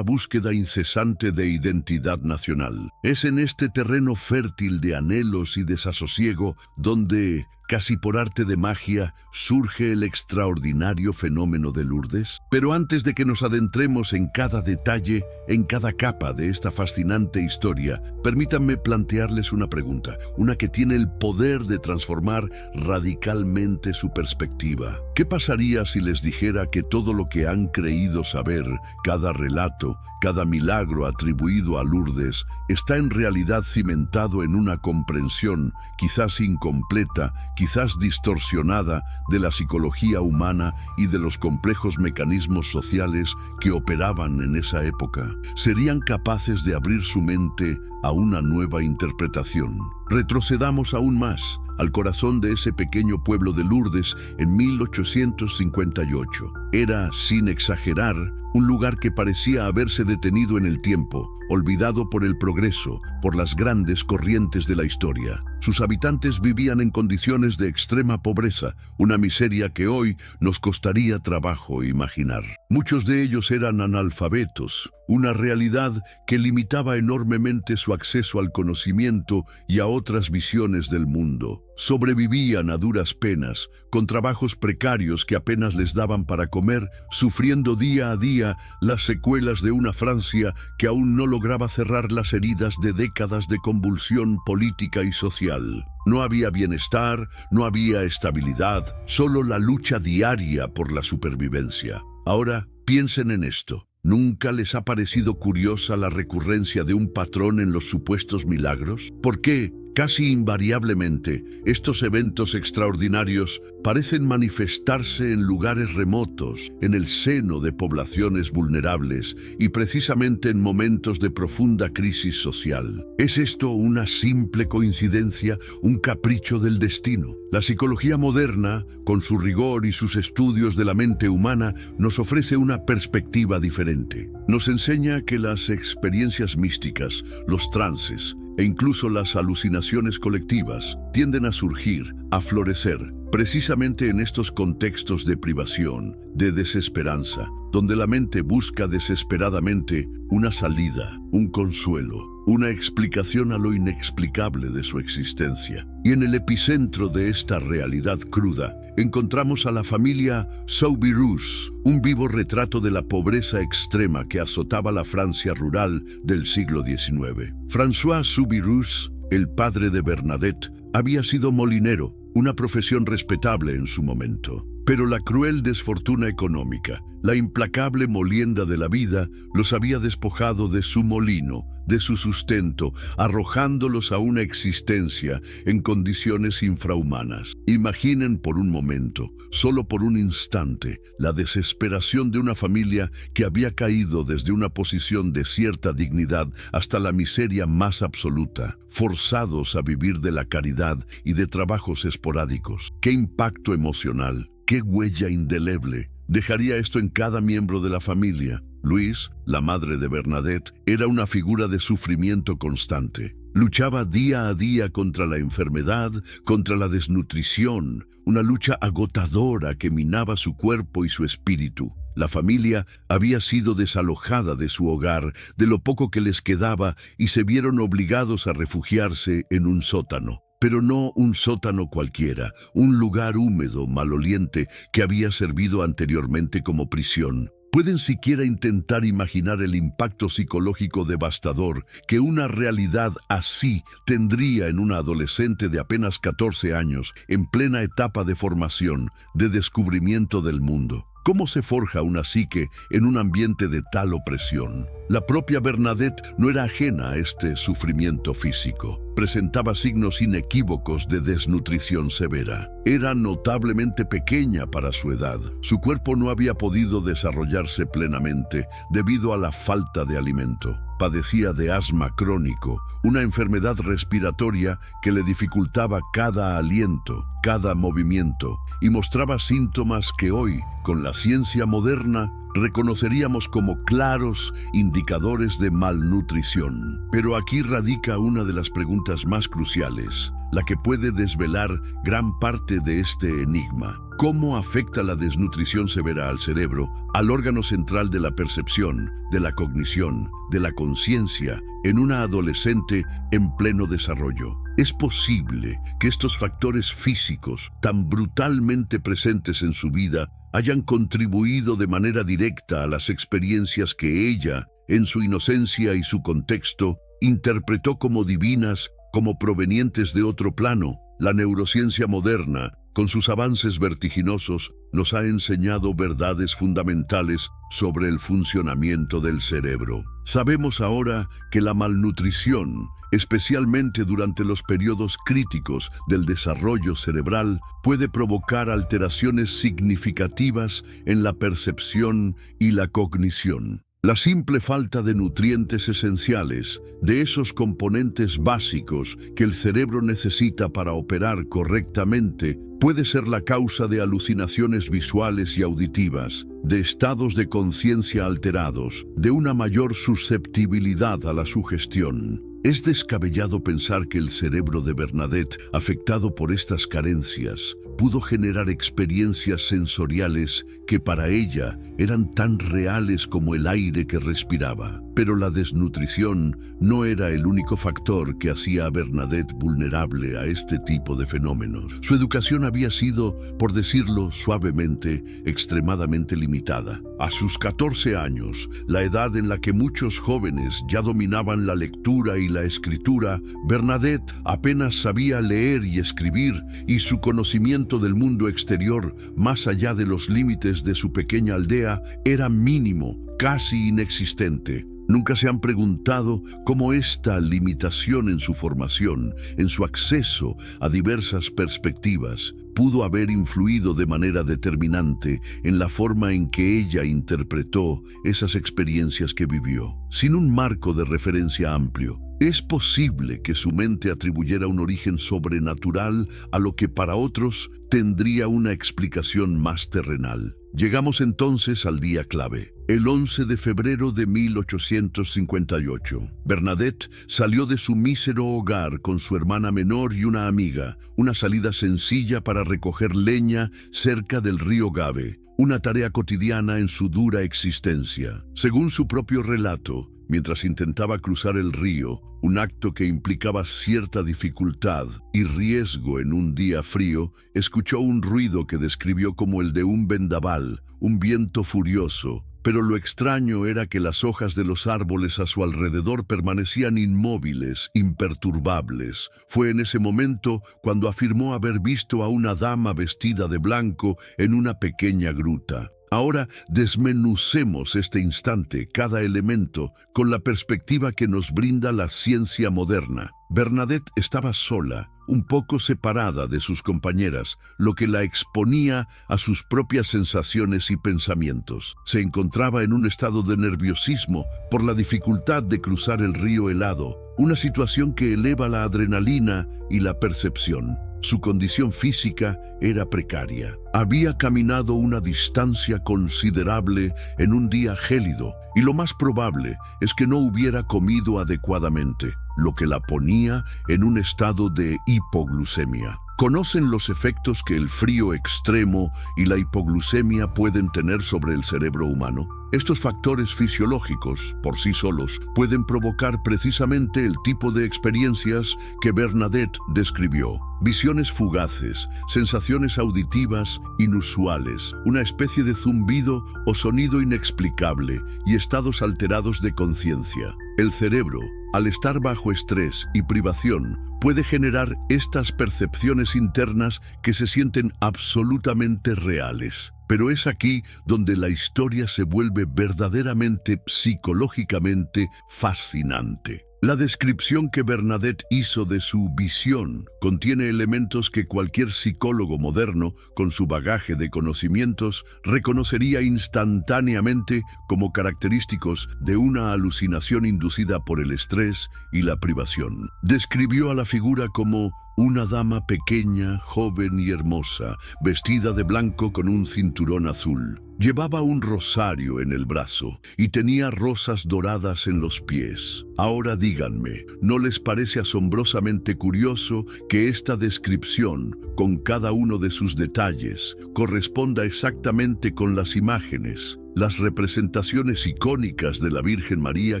búsqueda incesante de identidad nacional. Es en este terreno fértil de anhelos y desasosiego donde, casi por arte de magia, surge el extraordinario fenómeno de Lourdes. Pero antes de que nos adentremos en cada detalle, en cada capa de esta fascinante historia, permítanme plantearles una pregunta, una que tiene el poder de transformar radicalmente su perspectiva. ¿Qué pasaría si les dijera que todo lo que han creído saber, cada relato, cada milagro atribuido a Lourdes, está en realidad cimentado en una comprensión, quizás incompleta, quizás distorsionada, de la psicología humana y de los complejos mecanismos sociales que operaban en esa época? ¿Serían capaces de abrir su mente a una nueva interpretación? Retrocedamos aún más, al corazón de ese pequeño pueblo de Lourdes en 1858. Era, sin exagerar, un lugar que parecía haberse detenido en el tiempo, olvidado por el progreso, por las grandes corrientes de la historia. Sus habitantes vivían en condiciones de extrema pobreza, una miseria que hoy nos costaría trabajo imaginar. Muchos de ellos eran analfabetos, una realidad que limitaba enormemente su acceso al conocimiento y a otras visiones del mundo. Sobrevivían a duras penas, con trabajos precarios que apenas les daban para comer, sufriendo día a día las secuelas de una Francia que aún no lograba cerrar las heridas de décadas de convulsión política y social. No había bienestar, no había estabilidad, solo la lucha diaria por la supervivencia. Ahora, piensen en esto. ¿Nunca les ha parecido curiosa la recurrencia de un patrón en los supuestos milagros? ¿Por qué, casi invariablemente, estos eventos extraordinarios parecen manifestarse en lugares remotos, en el seno de poblaciones vulnerables y precisamente en momentos de profunda crisis social? ¿Es esto una simple coincidencia, un capricho del destino? La psicología moderna, con su rigor y sus estudios de la mente humana, nos ofrece una perspectiva diferente. Nos enseña que las experiencias místicas, los trances e incluso las alucinaciones colectivas tienden a surgir, a florecer, precisamente en estos contextos de privación, de desesperanza, donde la mente busca desesperadamente una salida, un consuelo, una explicación a lo inexplicable de su existencia. Y en el epicentro de esta realidad cruda, encontramos a la familia Soubirous, un vivo retrato de la pobreza extrema que azotaba la Francia rural del siglo XIX. François Soubirous, el padre de Bernadette, había sido molinero, una profesión respetable en su momento. Pero la cruel desfortuna económica, la implacable molienda de la vida, los había despojado de su molino, de su sustento, arrojándolos a una existencia en condiciones infrahumanas. Imaginen por un momento, solo por un instante, la desesperación de una familia que había caído desde una posición de cierta dignidad hasta la miseria más absoluta, forzados a vivir de la caridad y de trabajos esporádicos. ¡Qué impacto emocional! ¡Qué huella indeleble! Dejaría esto en cada miembro de la familia. Louise, la madre de Bernadette, era una figura de sufrimiento constante. Luchaba día a día contra la enfermedad, contra la desnutrición, una lucha agotadora que minaba su cuerpo y su espíritu. La familia había sido desalojada de su hogar, de lo poco que les quedaba, y se vieron obligados a refugiarse en un sótano. Pero no un sótano cualquiera, un lugar húmedo, maloliente, que había servido anteriormente como prisión. ¿Pueden siquiera intentar imaginar el impacto psicológico devastador que una realidad así tendría en una adolescente de apenas 14 años, en plena etapa de formación, de descubrimiento del mundo? ¿Cómo se forja una psique en un ambiente de tal opresión? La propia Bernadette no era ajena a este sufrimiento físico. Presentaba signos inequívocos de desnutrición severa. Era notablemente pequeña para su edad. Su cuerpo no había podido desarrollarse plenamente debido a la falta de alimento. padecía de asma crónico, una enfermedad respiratoria que le dificultaba cada aliento, cada movimiento, y mostraba síntomas que hoy, con la ciencia moderna, reconoceríamos como claros indicadores de malnutrición. Pero aquí radica una de las preguntas más cruciales, la que puede desvelar gran parte de este enigma. ¿Cómo afecta la desnutrición severa al cerebro, al órgano central de la percepción, de la cognición, de la conciencia, en una adolescente en pleno desarrollo? ¿Es posible que estos factores físicos, tan brutalmente presentes en su vida, hayan contribuido de manera directa a las experiencias que ella, en su inocencia y su contexto, interpretó como divinas, como provenientes de otro plano? La neurociencia moderna, con sus avances vertiginosos, nos ha enseñado verdades fundamentales sobre el funcionamiento del cerebro. Sabemos ahora que la malnutrición, especialmente durante los periodos críticos del desarrollo cerebral, puede provocar alteraciones significativas en la percepción y la cognición. La simple falta de nutrientes esenciales, de esos componentes básicos que el cerebro necesita para operar correctamente, puede ser la causa de alucinaciones visuales y auditivas, de estados de conciencia alterados, de una mayor susceptibilidad a la sugestión. Es descabellado pensar que el cerebro de Bernadette, afectado por estas carencias, pudo generar experiencias sensoriales que para ella eran tan reales como el aire que respiraba. Pero la desnutrición no era el único factor que hacía a Bernadette vulnerable a este tipo de fenómenos. Su educación había sido, por decirlo suavemente, extremadamente limitada. A sus 14 años, la edad en la que muchos jóvenes ya dominaban la lectura y la escritura, Bernadette apenas sabía leer y escribir, y su conocimiento del mundo exterior, más allá de los límites de su pequeña aldea, era mínimo, casi inexistente. ¿Nunca se han preguntado cómo esta limitación en su formación, en su acceso a diversas perspectivas, pudo haber influido de manera determinante en la forma en que ella interpretó esas experiencias que vivió? Sin un marco de referencia amplio, ¿es posible que su mente atribuyera un origen sobrenatural a lo que para otros tendría una explicación más terrenal? Llegamos entonces al día clave. El 11 de febrero de 1858, Bernadette salió de su mísero hogar con su hermana menor y una amiga, una salida sencilla para recoger leña cerca del río Gave, una tarea cotidiana en su dura existencia. Según su propio relato, mientras intentaba cruzar el río, un acto que implicaba cierta dificultad y riesgo en un día frío, escuchó un ruido que describió como el de un vendaval, un viento furioso. Pero lo extraño era que las hojas de los árboles a su alrededor permanecían inmóviles, imperturbables. Fue en ese momento cuando afirmó haber visto a una dama vestida de blanco en una pequeña gruta. Ahora desmenucemos este instante, cada elemento, con la perspectiva que nos brinda la ciencia moderna. Bernadette estaba sola, un poco separada de sus compañeras, lo que la exponía a sus propias sensaciones y pensamientos. Se encontraba en un estado de nerviosismo por la dificultad de cruzar el río helado, una situación que eleva la adrenalina y la percepción. Su condición física era precaria. Había caminado una distancia considerable en un día gélido, y lo más probable es que no hubiera comido adecuadamente, lo que la ponía en un estado de hipoglucemia. ¿Conocen los efectos que el frío extremo y la hipoglucemia pueden tener sobre el cerebro humano? Estos factores fisiológicos, por sí solos, pueden provocar precisamente el tipo de experiencias que Bernadette describió. Visiones fugaces, sensaciones auditivas inusuales, una especie de zumbido o sonido inexplicable y estados alterados de conciencia. El cerebro, al estar bajo estrés y privación, puede generar estas percepciones internas que se sienten absolutamente reales. Pero es aquí donde la historia se vuelve verdaderamente psicológicamente fascinante. La descripción que Bernadette hizo de su visión contiene elementos que cualquier psicólogo moderno, con su bagaje de conocimientos, reconocería instantáneamente como característicos de una alucinación inducida por el estrés y la privación. Describió a la figura como una dama pequeña, joven y hermosa, vestida de blanco con un cinturón azul. Llevaba un rosario en el brazo y tenía rosas doradas en los pies. Ahora díganme, ¿no les parece asombrosamente curioso que esta descripción, con cada uno de sus detalles, corresponda exactamente con las imágenes, las representaciones icónicas de la Virgen María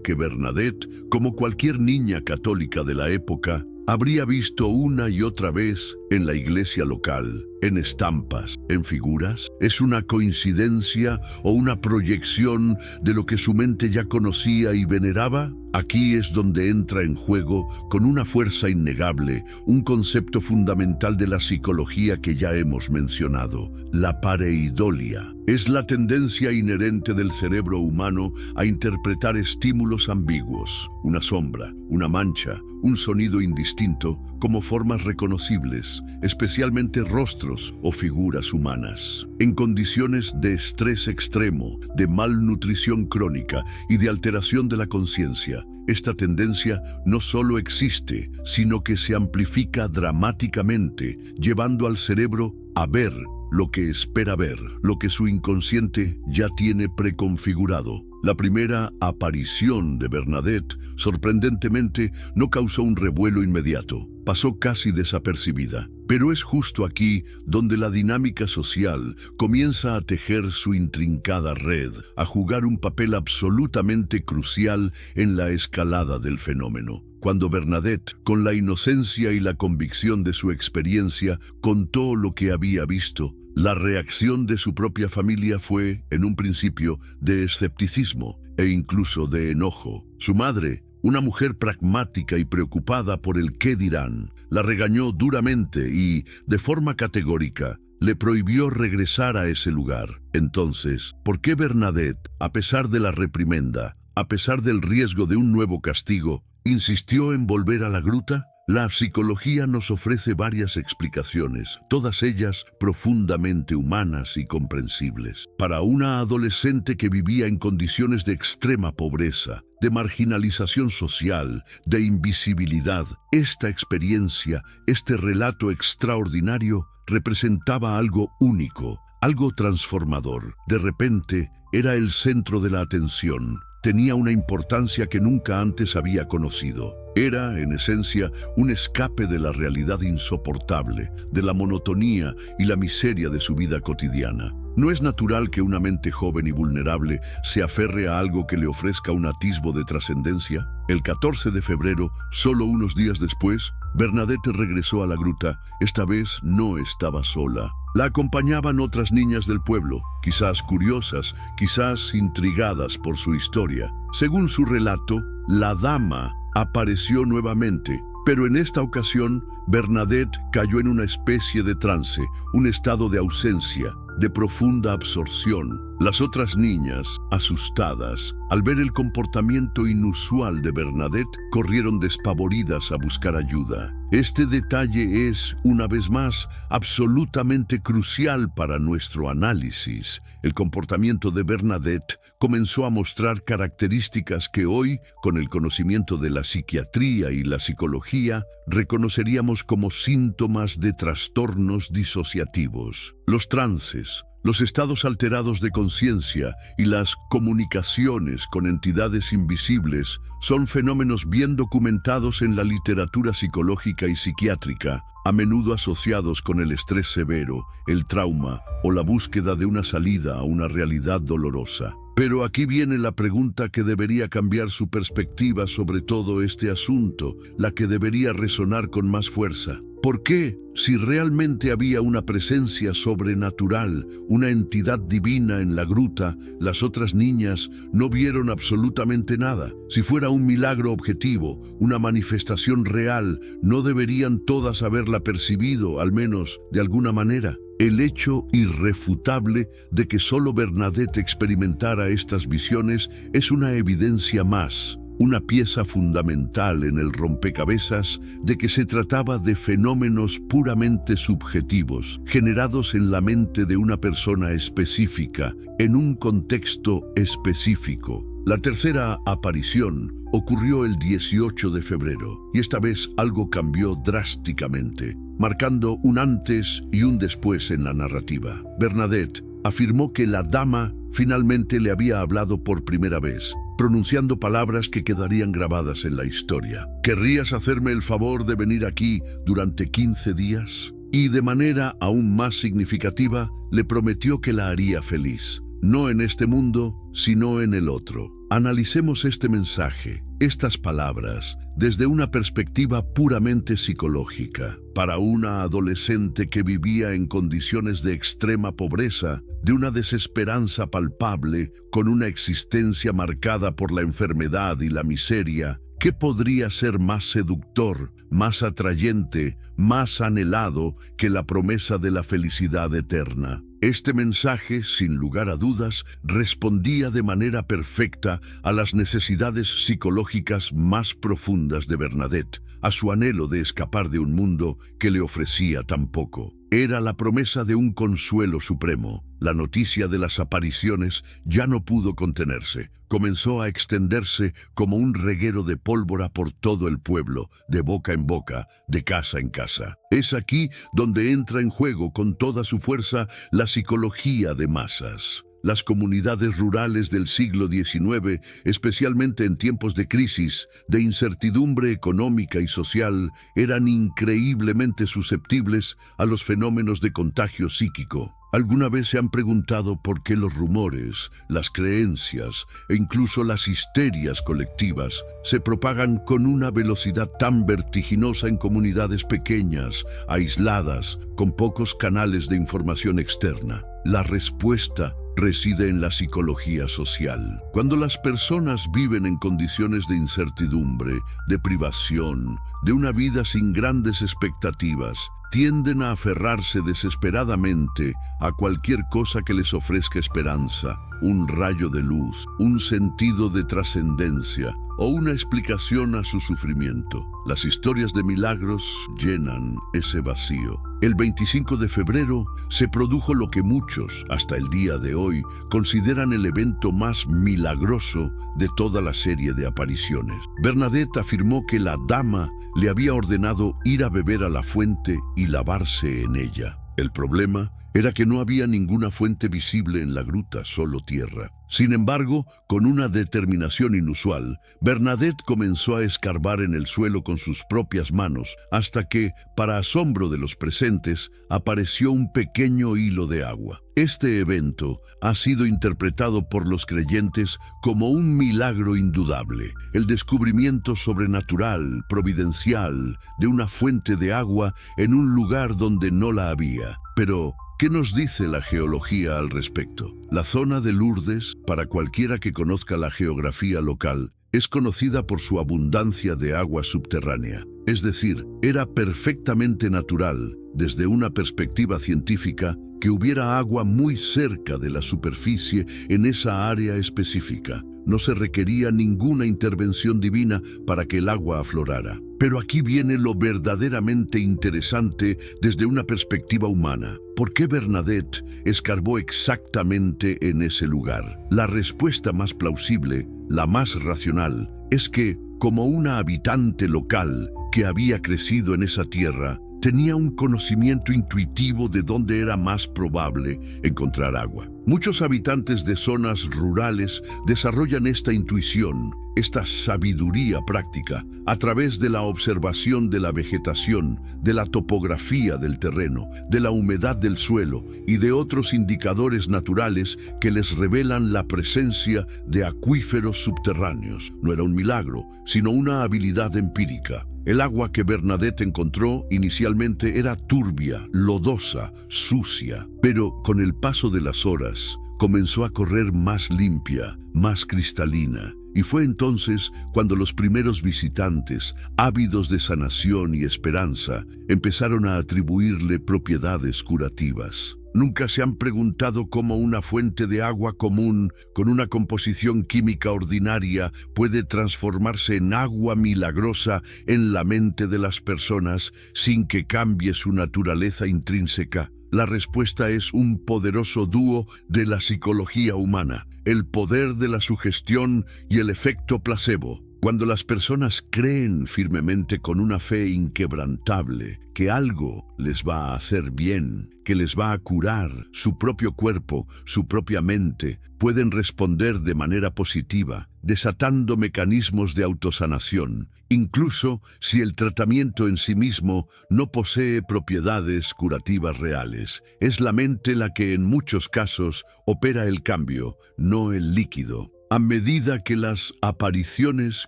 que Bernadette, como cualquier niña católica de la época, habría visto una y otra vez en la iglesia local, en estampas, en figuras? ¿Es una coincidencia o una proyección de lo que su mente ya conocía y veneraba? Aquí es donde entra en juego, con una fuerza innegable, un concepto fundamental de la psicología que ya hemos mencionado: la pareidolia. Es la tendencia inherente del cerebro humano a interpretar estímulos ambiguos, una sombra, una mancha, un sonido indistinto, como formas reconocibles, especialmente rostros o figuras humanas. En condiciones de estrés extremo, de malnutrición crónica y de alteración de la conciencia, esta tendencia no solo existe, sino que se amplifica dramáticamente, llevando al cerebro a ver lo que espera ver, lo que su inconsciente ya tiene preconfigurado. La primera aparición de Bernadette, sorprendentemente, no causó un revuelo inmediato. Pasó casi desapercibida. Pero es justo aquí donde la dinámica social comienza a tejer su intrincada red, a jugar un papel absolutamente crucial en la escalada del fenómeno. Cuando Bernadette, con la inocencia y la convicción de su experiencia, contó lo que había visto, la reacción de su propia familia fue, en un principio, de escepticismo e incluso de enojo. Su madre, una mujer pragmática y preocupada por el qué dirán, la regañó duramente y, de forma categórica, le prohibió regresar a ese lugar. Entonces, ¿por qué Bernadette, a pesar de la reprimenda, a pesar del riesgo de un nuevo castigo, insistió en volver a la gruta? La psicología nos ofrece varias explicaciones, todas ellas profundamente humanas y comprensibles. Para una adolescente que vivía en condiciones de extrema pobreza, de marginalización social, de invisibilidad, esta experiencia, este relato extraordinario, representaba algo único, algo transformador. De repente, era el centro de la atención. Tenía una importancia que nunca antes había conocido. Era, en esencia, un escape de la realidad insoportable, de la monotonía y la miseria de su vida cotidiana. ¿No es natural que una mente joven y vulnerable se aferre a algo que le ofrezca un atisbo de trascendencia? El 14 de febrero, solo unos días después, Bernadette regresó a la gruta. Esta vez no estaba sola. La acompañaban otras niñas del pueblo, quizás curiosas, quizás intrigadas por su historia. Según su relato, la dama apareció nuevamente, pero en esta ocasión Bernadette cayó en una especie de trance, un estado de ausencia, de profunda absorción. Las otras niñas, asustadas, al ver el comportamiento inusual de Bernadette, corrieron despavoridas a buscar ayuda. Este detalle es, una vez más, absolutamente crucial para nuestro análisis. El comportamiento de Bernadette comenzó a mostrar características que hoy, con el conocimiento de la psiquiatría y la psicología, reconoceríamos como síntomas de trastornos disociativos. Los trances, los estados alterados de conciencia y las comunicaciones con entidades invisibles son fenómenos bien documentados en la literatura psicológica y psiquiátrica, a menudo asociados con el estrés severo, el trauma o la búsqueda de una salida a una realidad dolorosa. Pero aquí viene la pregunta que debería cambiar su perspectiva sobre todo este asunto, la que debería resonar con más fuerza. ¿Por qué, si realmente había una presencia sobrenatural, una entidad divina en la gruta, las otras niñas no vieron absolutamente nada? Si fuera un milagro objetivo, una manifestación real, ¿no deberían todas haberla percibido, al menos de alguna manera? El hecho irrefutable de que solo Bernadette experimentara estas visiones es una evidencia más, una pieza fundamental en el rompecabezas de que se trataba de fenómenos puramente subjetivos, generados en la mente de una persona específica, en un contexto específico. La tercera aparición ocurrió el 18 de febrero, y esta vez algo cambió drásticamente, marcando un antes y un después en la narrativa. Bernadette afirmó que la dama finalmente le había hablado por primera vez, pronunciando palabras que quedarían grabadas en la historia. ¿Querrías hacerme el favor de venir aquí durante 15 días? Y de manera aún más significativa, le prometió que la haría feliz, no en este mundo, sino en el otro. Analicemos este mensaje, estas palabras, desde una perspectiva puramente psicológica. Para una adolescente que vivía en condiciones de extrema pobreza, de una desesperanza palpable, con una existencia marcada por la enfermedad y la miseria, ¿qué podría ser más seductor, más atrayente, más anhelado que la promesa de la felicidad eterna? Este mensaje, sin lugar a dudas, respondía de manera perfecta a las necesidades psicológicas más profundas de Bernadette, a su anhelo de escapar de un mundo que le ofrecía tan poco. Era la promesa de un consuelo supremo. La noticia de las apariciones ya no pudo contenerse. Comenzó a extenderse como un reguero de pólvora por todo el pueblo, de boca en boca, de casa en casa. Es aquí donde entra en juego con toda su fuerza la psicología de masas. Las comunidades rurales del siglo XIX, especialmente en tiempos de crisis, de incertidumbre económica y social, eran increíblemente susceptibles a los fenómenos de contagio psíquico. ¿Alguna vez se han preguntado por qué los rumores, las creencias e incluso las histerias colectivas se propagan con una velocidad tan vertiginosa en comunidades pequeñas, aisladas, con pocos canales de información externa? La respuesta reside en la psicología social. Cuando las personas viven en condiciones de incertidumbre, de privación, de una vida sin grandes expectativas, tienden a aferrarse desesperadamente a cualquier cosa que les ofrezca esperanza, un rayo de luz, un sentido de trascendencia o una explicación a su sufrimiento. Las historias de milagros llenan ese vacío. El 25 de febrero se produjo lo que muchos, hasta el día de hoy, consideran el evento más milagroso de toda la serie de apariciones. Bernadette afirmó que la dama le había ordenado ir a beber a la fuente y lavarse en ella. El problema era que no había ninguna fuente visible en la gruta, solo tierra. Sin embargo, con una determinación inusual, Bernadette comenzó a escarbar en el suelo con sus propias manos, hasta que, para asombro de los presentes, apareció un pequeño hilo de agua. Este evento ha sido interpretado por los creyentes como un milagro indudable, el descubrimiento sobrenatural, providencial, de una fuente de agua en un lugar donde no la había. Pero ¿qué nos dice la geología al respecto? La zona de Lourdes, para cualquiera que conozca la geografía local, es conocida por su abundancia de agua subterránea. Es decir, era perfectamente natural, desde una perspectiva científica, que hubiera agua muy cerca de la superficie en esa área específica. No se requería ninguna intervención divina para que el agua aflorara. Pero aquí viene lo verdaderamente interesante desde una perspectiva humana. ¿Por qué Bernadette escarbó exactamente en ese lugar? La respuesta más plausible, la más racional, es que, como una habitante local que había crecido en esa tierra, tenía un conocimiento intuitivo de dónde era más probable encontrar agua. Muchos habitantes de zonas rurales desarrollan esta intuición, esta sabiduría práctica, a través de la observación de la vegetación, de la topografía del terreno, de la humedad del suelo y de otros indicadores naturales que les revelan la presencia de acuíferos subterráneos. No era un milagro, sino una habilidad empírica. El agua que Bernadette encontró inicialmente era turbia, lodosa, sucia, pero con el paso de las horas comenzó a correr más limpia, más cristalina. Y fue entonces cuando los primeros visitantes, ávidos de sanación y esperanza, empezaron a atribuirle propiedades curativas. Nunca se han preguntado cómo una fuente de agua común, con una composición química ordinaria, puede transformarse en agua milagrosa en la mente de las personas sin que cambie su naturaleza intrínseca. La respuesta es un poderoso dúo de la psicología humana, el poder de la sugestión y el efecto placebo. Cuando las personas creen firmemente con una fe inquebrantable que algo les va a hacer bien, que les va a curar su propio cuerpo, su propia mente, pueden responder de manera positiva, desatando mecanismos de autosanación, incluso si el tratamiento en sí mismo no posee propiedades curativas reales. Es la mente la que en muchos casos opera el cambio, no el líquido. A medida que las apariciones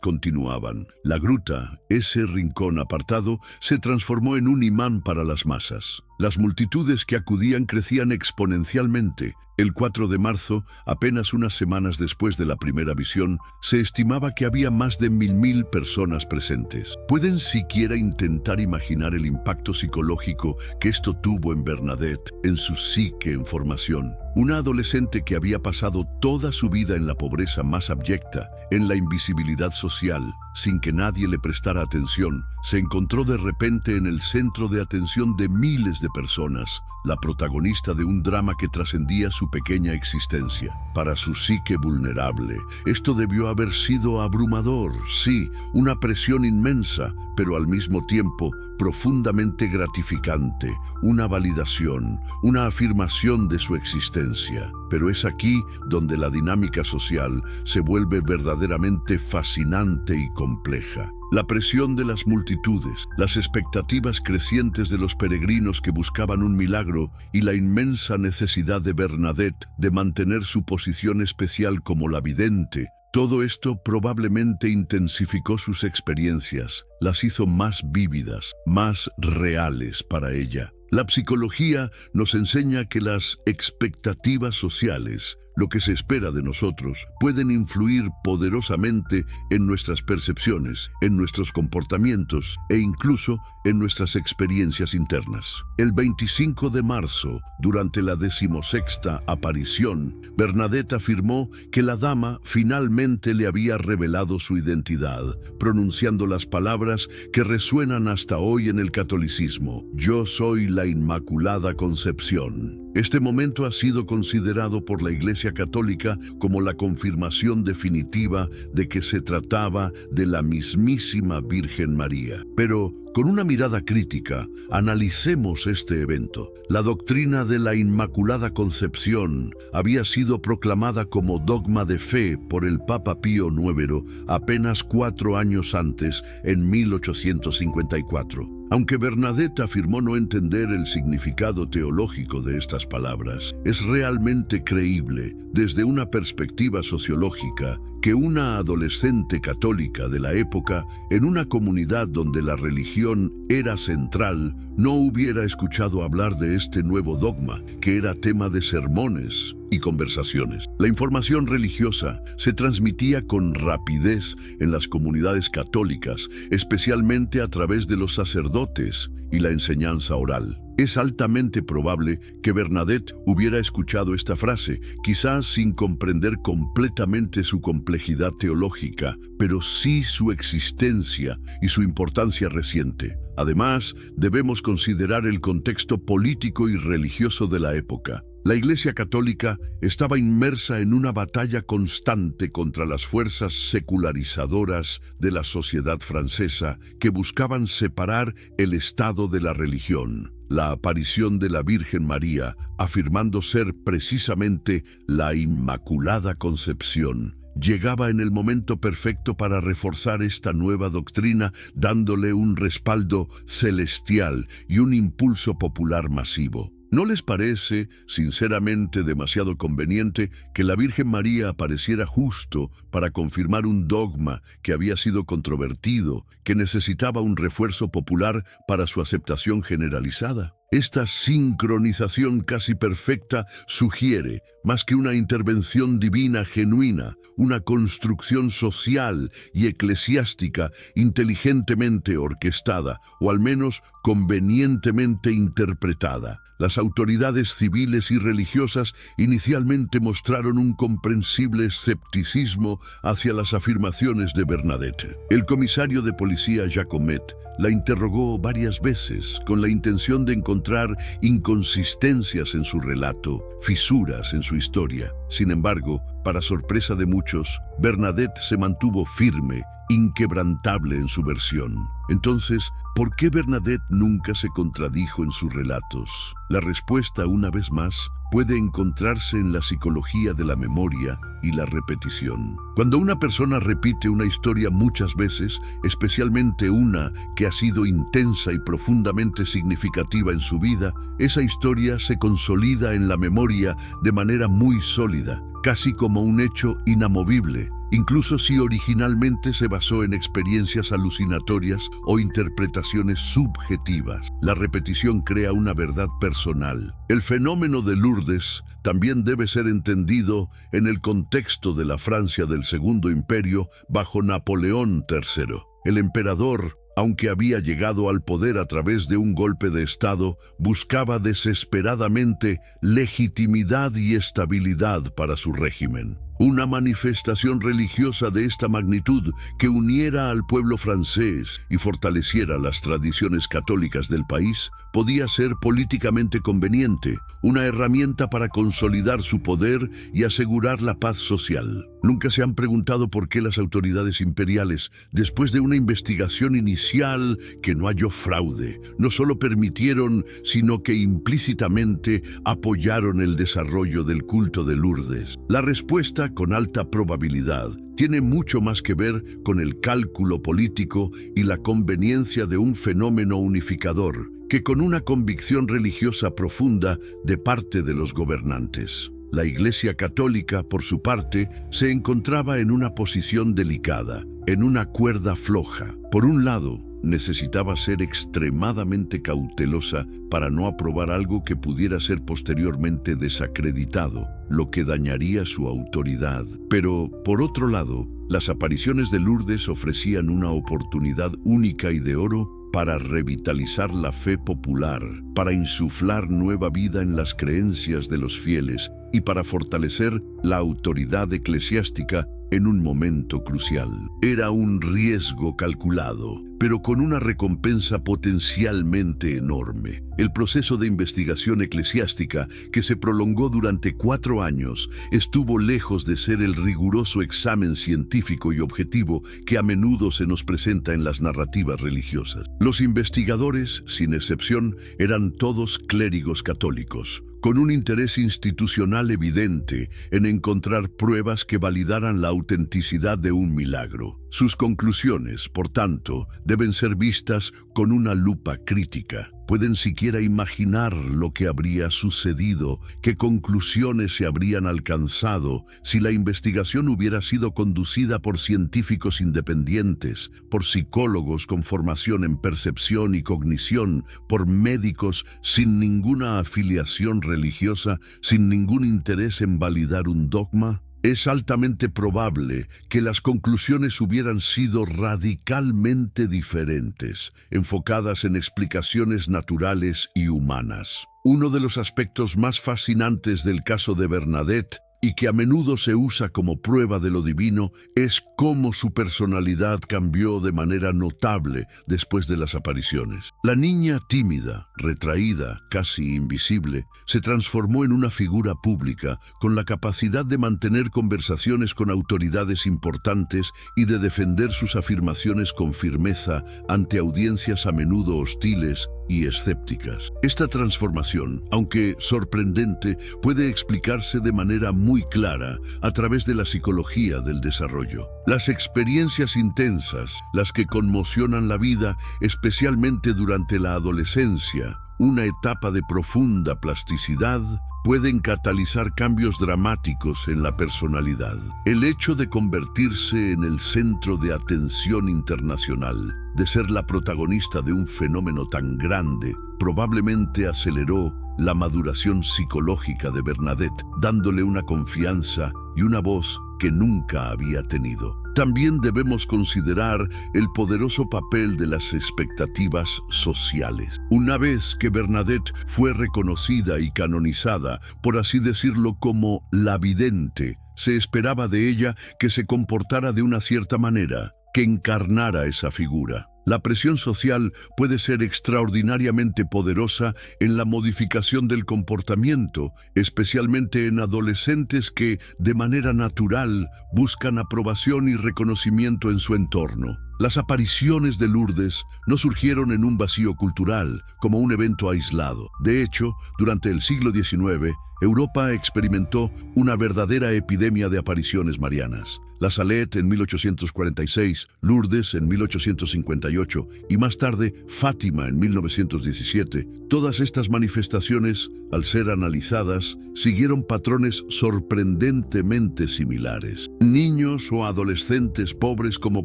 continuaban, la gruta, ese rincón apartado, se transformó en un imán para las masas. Las multitudes que acudían crecían exponencialmente. El 4 de marzo, apenas unas semanas después de la primera visión, se estimaba que había más de 1000 personas presentes. ¿Pueden siquiera intentar imaginar el impacto psicológico que esto tuvo en Bernadette, en su psique en formación? Una adolescente que había pasado toda su vida en la pobreza más abyecta, en la invisibilidad social, sin que nadie le prestara atención, se encontró de repente en el centro de atención de miles de personas, la protagonista de un drama que trascendía su pequeña existencia. Para su psique vulnerable, esto debió haber sido abrumador, sí, una presión inmensa, pero al mismo tiempo profundamente gratificante, una validación, una afirmación de su existencia. Pero es aquí donde la dinámica social se vuelve verdaderamente fascinante y compleja. La presión de las multitudes, las expectativas crecientes de los peregrinos que buscaban un milagro y la inmensa necesidad de Bernadette de mantener su posición especial como la vidente, todo esto probablemente intensificó sus experiencias, las hizo más vívidas, más reales para ella. La psicología nos enseña que las expectativas sociales, lo que se espera de nosotros, pueden influir poderosamente en nuestras percepciones, en nuestros comportamientos e incluso en nuestras experiencias internas. El 25 de marzo, durante la 16ª aparición, Bernadette afirmó que la dama finalmente le había revelado su identidad, pronunciando las palabras que resuenan hasta hoy en el catolicismo: «Yo soy la Inmaculada Concepción». Este momento ha sido considerado por la Iglesia Católica como la confirmación definitiva de que se trataba de la mismísima Virgen María. Pero, con una mirada crítica, analicemos este evento. La doctrina de la Inmaculada Concepción había sido proclamada como dogma de fe por el Papa Pío IX apenas 4 años antes, en 1854. Aunque Bernadette afirmó no entender el significado teológico de estas palabras, es realmente creíble, desde una perspectiva sociológica, que una adolescente católica de la época, en una comunidad donde la religión era central, no hubiera escuchado hablar de este nuevo dogma, que era tema de sermones y conversaciones. La información religiosa se transmitía con rapidez en las comunidades católicas, especialmente a través de los sacerdotes y la enseñanza oral. Es altamente probable que Bernadette hubiera escuchado esta frase, quizás sin comprender completamente su complejidad teológica, pero sí su existencia y su importancia reciente. Además, debemos considerar el contexto político y religioso de la época. La Iglesia Católica estaba inmersa en una batalla constante contra las fuerzas secularizadoras de la sociedad francesa que buscaban separar el Estado de la religión. La aparición de la Virgen María, afirmando ser precisamente la Inmaculada Concepción, llegaba en el momento perfecto para reforzar esta nueva doctrina, dándole un respaldo celestial y un impulso popular masivo. ¿No les parece, sinceramente, demasiado conveniente que la Virgen María apareciera justo para confirmar un dogma que había sido controvertido, que necesitaba un refuerzo popular para su aceptación generalizada? Esta sincronización casi perfecta sugiere, más que una intervención divina genuina, una construcción social y eclesiástica inteligentemente orquestada, o al menos convenientemente interpretada. Las autoridades civiles y religiosas inicialmente mostraron un comprensible escepticismo hacia las afirmaciones de Bernadette. El comisario de policía Jacomet la interrogó varias veces con la intención de encontrar inconsistencias en su relato, fisuras en su historia. Sin embargo, para sorpresa de muchos, Bernadette se mantuvo firme, inquebrantable en su versión. Entonces, ¿por qué Bernadette nunca se contradijo en sus relatos? La respuesta, una vez más, puede encontrarse en la psicología de la memoria y la repetición. Cuando una persona repite una historia muchas veces, especialmente una que ha sido intensa y profundamente significativa en su vida, esa historia se consolida en la memoria de manera muy sólida, casi como un hecho inamovible, incluso si originalmente se basó en experiencias alucinatorias o interpretaciones subjetivas. La repetición crea una verdad personal. El fenómeno de Lourdes también debe ser entendido en el contexto de la Francia del Segundo Imperio bajo Napoleón III. El emperador, aunque había llegado al poder a través de un golpe de Estado, buscaba desesperadamente legitimidad y estabilidad para su régimen. Una manifestación religiosa de esta magnitud que uniera al pueblo francés y fortaleciera las tradiciones católicas del país podía ser políticamente conveniente, una herramienta para consolidar su poder y asegurar la paz social. Nunca se han preguntado por qué las autoridades imperiales, después de una investigación inicial que no halló fraude, no solo permitieron, sino que implícitamente apoyaron el desarrollo del culto de Lourdes. La respuesta, con alta probabilidad, tiene mucho más que ver con el cálculo político y la conveniencia de un fenómeno unificador que con una convicción religiosa profunda de parte de los gobernantes. La Iglesia Católica, por su parte, se encontraba en una posición delicada, en una cuerda floja. Por un lado, necesitaba ser extremadamente cautelosa para no aprobar algo que pudiera ser posteriormente desacreditado, lo que dañaría su autoridad. Pero, por otro lado, las apariciones de Lourdes ofrecían una oportunidad única y de oro para revitalizar la fe popular, para insuflar nueva vida en las creencias de los fieles y para fortalecer la autoridad eclesiástica en un momento crucial. Era un riesgo calculado, pero con una recompensa potencialmente enorme. El proceso de investigación eclesiástica, que se prolongó durante 4 años, estuvo lejos de ser el riguroso examen científico y objetivo que a menudo se nos presenta en las narrativas religiosas. Los investigadores, sin excepción, eran todos clérigos católicos, con un interés institucional evidente en encontrar pruebas que validaran la autenticidad de un milagro. Sus conclusiones, por tanto, deben ser vistas con una lupa crítica. Pueden siquiera imaginar lo que habría sucedido, qué conclusiones se habrían alcanzado si la investigación hubiera sido conducida por científicos independientes, por psicólogos con formación en percepción y cognición, por médicos sin ninguna afiliación religiosa, sin ningún interés en validar un dogma. Es altamente probable que las conclusiones hubieran sido radicalmente diferentes, enfocadas en explicaciones naturales y humanas. Uno de los aspectos más fascinantes del caso de Bernadette, y que a menudo se usa como prueba de lo divino, es cómo su personalidad cambió de manera notable después de las apariciones. La niña tímida, retraída, casi invisible, se transformó en una figura pública con la capacidad de mantener conversaciones con autoridades importantes y de defender sus afirmaciones con firmeza ante audiencias a menudo hostiles y escépticas. Esta transformación, aunque sorprendente, puede explicarse de manera muy clara a través de la psicología del desarrollo. Las experiencias intensas, las que conmocionan la vida, especialmente durante la adolescencia, una etapa de profunda plasticidad, pueden catalizar cambios dramáticos en la personalidad. El hecho de convertirse en el centro de atención internacional, de ser la protagonista de un fenómeno tan grande, probablemente aceleró la maduración psicológica de Bernadette, dándole una confianza y una voz que nunca había tenido. También debemos considerar el poderoso papel de las expectativas sociales. Una vez que Bernadette fue reconocida y canonizada, por así decirlo, como la vidente, se esperaba de ella que se comportara de una cierta manera, que encarnara esa figura. La presión social puede ser extraordinariamente poderosa en la modificación del comportamiento, especialmente en adolescentes que, de manera natural, buscan aprobación y reconocimiento en su entorno. Las apariciones de Lourdes no surgieron en un vacío cultural, como un evento aislado. De hecho, durante el siglo XIX, Europa experimentó una verdadera epidemia de apariciones marianas. La Salette en 1846, Lourdes en 1858 y más tarde Fátima en 1917. Todas estas manifestaciones, al ser analizadas, siguieron patrones sorprendentemente similares. Niños o adolescentes pobres como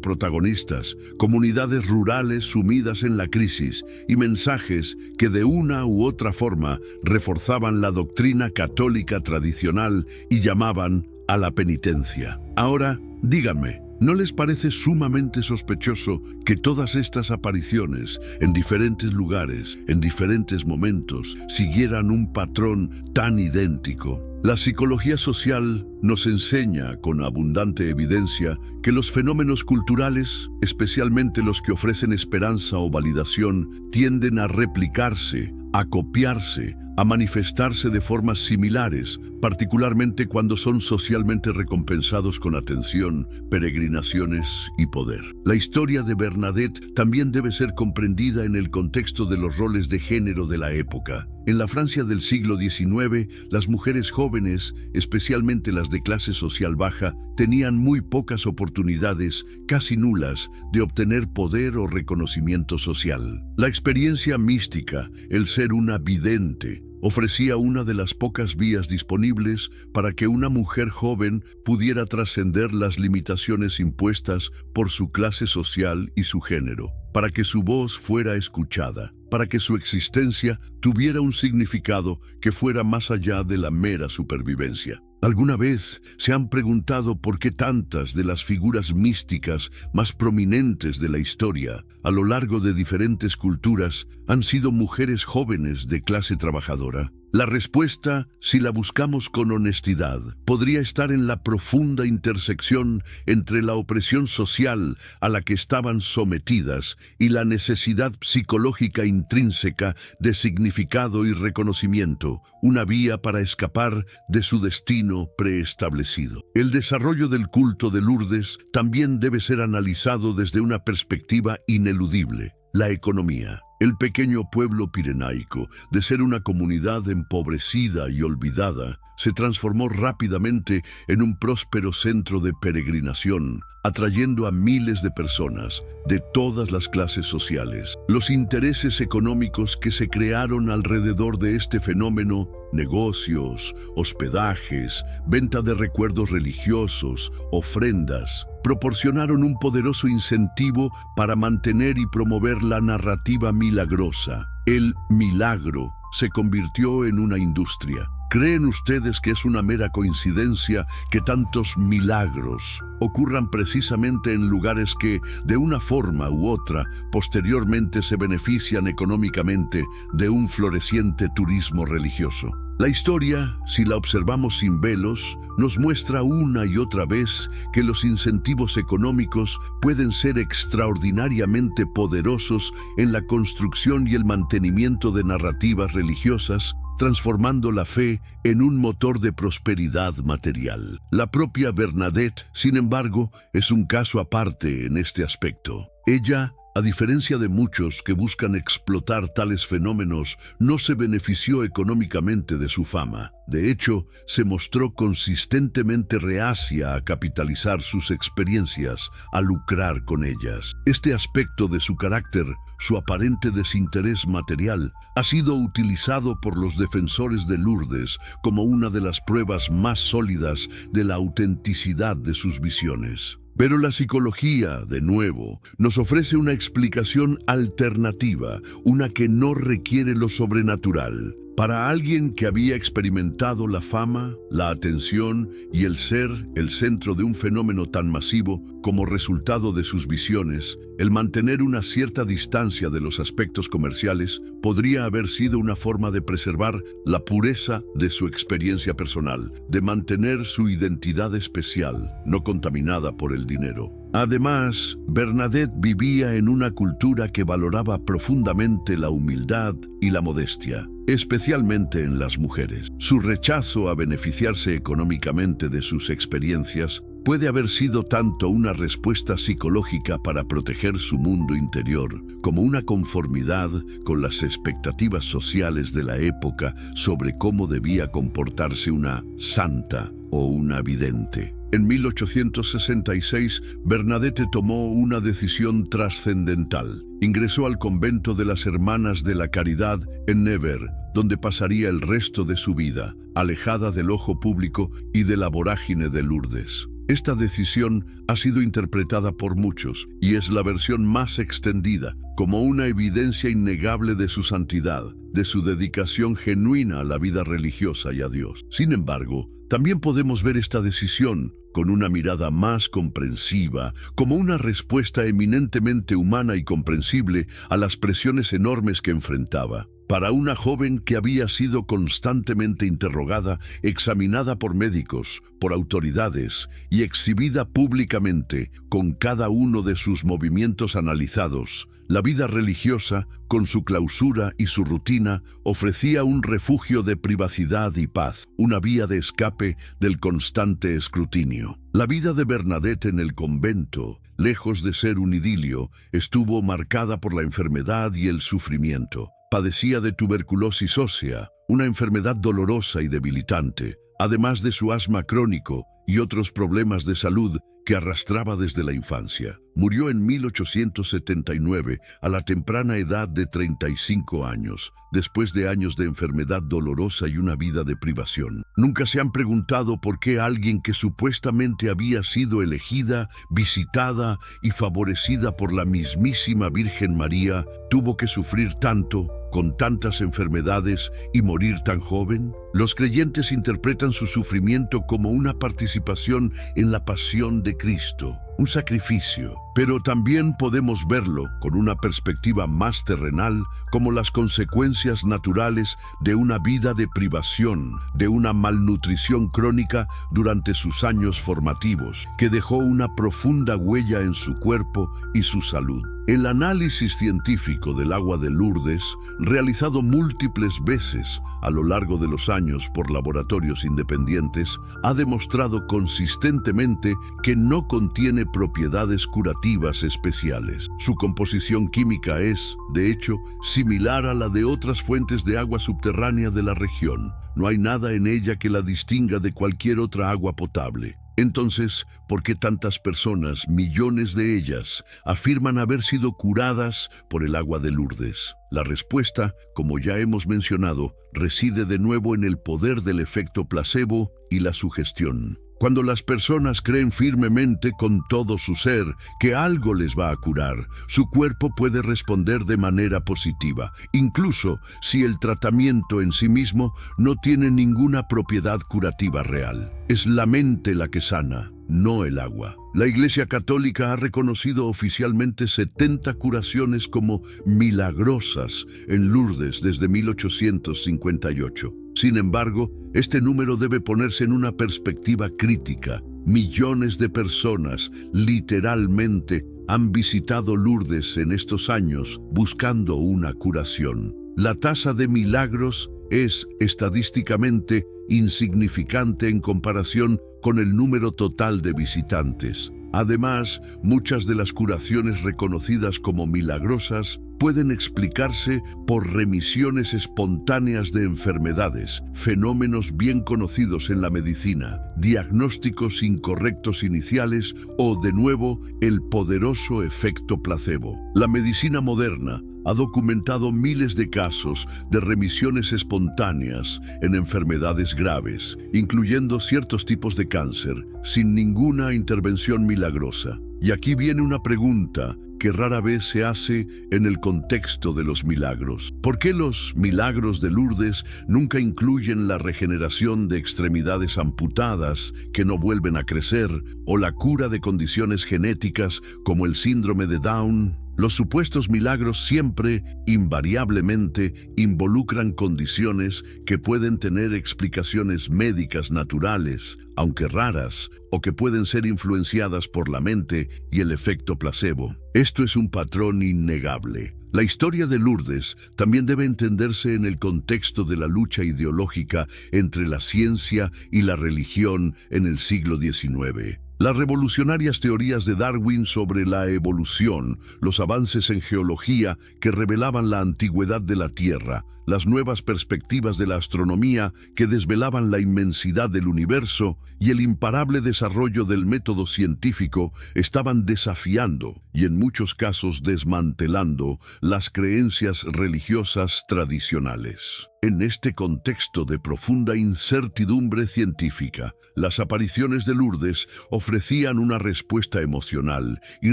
protagonistas, comunidades rurales sumidas en la crisis y mensajes que de una u otra forma reforzaban la doctrina católica tradicional y llamaban a la penitencia. Ahora, díganme, ¿no les parece sumamente sospechoso que todas estas apariciones, en diferentes lugares, en diferentes momentos, siguieran un patrón tan idéntico? La psicología social nos enseña con abundante evidencia que los fenómenos culturales, especialmente los que ofrecen esperanza o validación, tienden a replicarse, a copiarse, a manifestarse de formas similares, particularmente cuando son socialmente recompensados con atención, peregrinaciones y poder. La historia de Bernadette también debe ser comprendida en el contexto de los roles de género de la época. En la Francia del siglo XIX, las mujeres jóvenes, especialmente las de clase social baja, tenían muy pocas oportunidades, casi nulas, de obtener poder o reconocimiento social. La experiencia mística, el ser una vidente, ofrecía una de las pocas vías disponibles para que una mujer joven pudiera trascender las limitaciones impuestas por su clase social y su género, para que su voz fuera escuchada, para que su existencia tuviera un significado que fuera más allá de la mera supervivencia. ¿Alguna vez se han preguntado por qué tantas de las figuras místicas más prominentes de la historia, a lo largo de diferentes culturas, han sido mujeres jóvenes de clase trabajadora? La respuesta, si la buscamos con honestidad, podría estar en la profunda intersección entre la opresión social a la que estaban sometidas y la necesidad psicológica intrínseca de significado y reconocimiento, una vía para escapar de su destino preestablecido. El desarrollo del culto de Lourdes también debe ser analizado desde una perspectiva ineludible: la economía. El pequeño pueblo pirenaico, de ser una comunidad empobrecida y olvidada, se transformó rápidamente en un próspero centro de peregrinación, atrayendo a miles de personas de todas las clases sociales. Los intereses económicos que se crearon alrededor de este fenómeno, negocios, hospedajes, venta de recuerdos religiosos, ofrendas, proporcionaron un poderoso incentivo para mantener y promover la narrativa milagrosa. El milagro se convirtió en una industria. ¿Creen ustedes que es una mera coincidencia que tantos milagros ocurran precisamente en lugares que, de una forma u otra, posteriormente se benefician económicamente de un floreciente turismo religioso? La historia, si la observamos sin velos, nos muestra una y otra vez que los incentivos económicos pueden ser extraordinariamente poderosos en la construcción y el mantenimiento de narrativas religiosas, transformando la fe en un motor de prosperidad material. La propia Bernadette, sin embargo, es un caso aparte en este aspecto. Ella, a diferencia de muchos que buscan explotar tales fenómenos, no se benefició económicamente de su fama. De hecho, se mostró consistentemente reacia a capitalizar sus experiencias, a lucrar con ellas. Este aspecto de su carácter, su aparente desinterés material, ha sido utilizado por los defensores de Lourdes como una de las pruebas más sólidas de la autenticidad de sus visiones. Pero la psicología, de nuevo, nos ofrece una explicación alternativa, una que no requiere lo sobrenatural. Para alguien que había experimentado la fama, la atención y el ser el centro de un fenómeno tan masivo como resultado de sus visiones, el mantener una cierta distancia de los aspectos comerciales podría haber sido una forma de preservar la pureza de su experiencia personal, de mantener su identidad especial, no contaminada por el dinero. Además, Bernadette vivía en una cultura que valoraba profundamente la humildad y la modestia, especialmente en las mujeres. Su rechazo a beneficiarse económicamente de sus experiencias puede haber sido tanto una respuesta psicológica para proteger su mundo interior, como una conformidad con las expectativas sociales de la época sobre cómo debía comportarse una santa o una vidente. En 1866, Bernadette tomó una decisión trascendental. Ingresó al convento de las Hermanas de la Caridad en Nevers, donde pasaría el resto de su vida, alejada del ojo público y de la vorágine de Lourdes. Esta decisión ha sido interpretada por muchos, y es la versión más extendida, como una evidencia innegable de su santidad, de su dedicación genuina a la vida religiosa y a Dios. Sin embargo, también podemos ver esta decisión con una mirada más comprensiva, como una respuesta eminentemente humana y comprensible a las presiones enormes que enfrentaba. Para una joven que había sido constantemente interrogada, examinada por médicos, por autoridades y exhibida públicamente, con cada uno de sus movimientos analizados, la vida religiosa, con su clausura y su rutina, ofrecía un refugio de privacidad y paz, una vía de escape del constante escrutinio. La vida de Bernadette en el convento, lejos de ser un idilio, estuvo marcada por la enfermedad y el sufrimiento. Padecía de tuberculosis ósea, una enfermedad dolorosa y debilitante, además de su asma crónico y otros problemas de salud que arrastraba desde la infancia. Murió en 1879 a la temprana edad de 35 años, después de años de enfermedad dolorosa y una vida de privación. Nunca se han preguntado por qué alguien que supuestamente había sido elegida, visitada y favorecida por la mismísima Virgen María, tuvo que sufrir tanto, con tantas enfermedades y morir tan joven. Los creyentes interpretan su sufrimiento como una participación en la pasión de Cristo, un sacrificio, pero también podemos verlo con una perspectiva más terrenal como las consecuencias naturales de una vida de privación, de una malnutrición crónica durante sus años formativos, que dejó una profunda huella en su cuerpo y su salud. El análisis científico del agua de Lourdes, realizado múltiples veces a lo largo de los años por laboratorios independientes, ha demostrado consistentemente que no contiene propiedades curativas especiales. Su composición química es, de hecho, similar a la de otras fuentes de agua subterránea de la región. No hay nada en ella que la distinga de cualquier otra agua potable. Entonces, ¿por qué tantas personas, millones de ellas, afirman haber sido curadas por el agua de Lourdes? La respuesta, como ya hemos mencionado, reside de nuevo en el poder del efecto placebo y la sugestión. Cuando las personas creen firmemente con todo su ser que algo les va a curar, su cuerpo puede responder de manera positiva, incluso si el tratamiento en sí mismo no tiene ninguna propiedad curativa real. Es la mente la que sana, no el agua. La Iglesia Católica ha reconocido oficialmente 70 curaciones como milagrosas en Lourdes desde 1858. Sin embargo, este número debe ponerse en una perspectiva crítica. Millones de personas, literalmente, han visitado Lourdes en estos años buscando una curación. La tasa de milagros es estadísticamente insignificante en comparación con el número total de visitantes. Además, muchas de las curaciones reconocidas como milagrosas pueden explicarse por remisiones espontáneas de enfermedades, fenómenos bien conocidos en la medicina, diagnósticos incorrectos iniciales o, de nuevo, el poderoso efecto placebo. La medicina moderna ha documentado miles de casos de remisiones espontáneas en enfermedades graves, incluyendo ciertos tipos de cáncer, sin ninguna intervención milagrosa. Y aquí viene una pregunta que rara vez se hace en el contexto de los milagros. ¿Por qué los milagros de Lourdes nunca incluyen la regeneración de extremidades amputadas que no vuelven a crecer o la cura de condiciones genéticas como el síndrome de Down? Los supuestos milagros siempre, invariablemente, involucran condiciones que pueden tener explicaciones médicas naturales, aunque raras, o que pueden ser influenciadas por la mente y el efecto placebo. Esto es un patrón innegable. La historia de Lourdes también debe entenderse en el contexto de la lucha ideológica entre la ciencia y la religión en el siglo XIX. Las revolucionarias teorías de Darwin sobre la evolución, los avances en geología que revelaban la antigüedad de la Tierra, las nuevas perspectivas de la astronomía que desvelaban la inmensidad del universo y el imparable desarrollo del método científico estaban desafiando y en muchos casos desmantelando las creencias religiosas tradicionales. En este contexto de profunda incertidumbre científica, las apariciones de Lourdes ofrecían una respuesta emocional y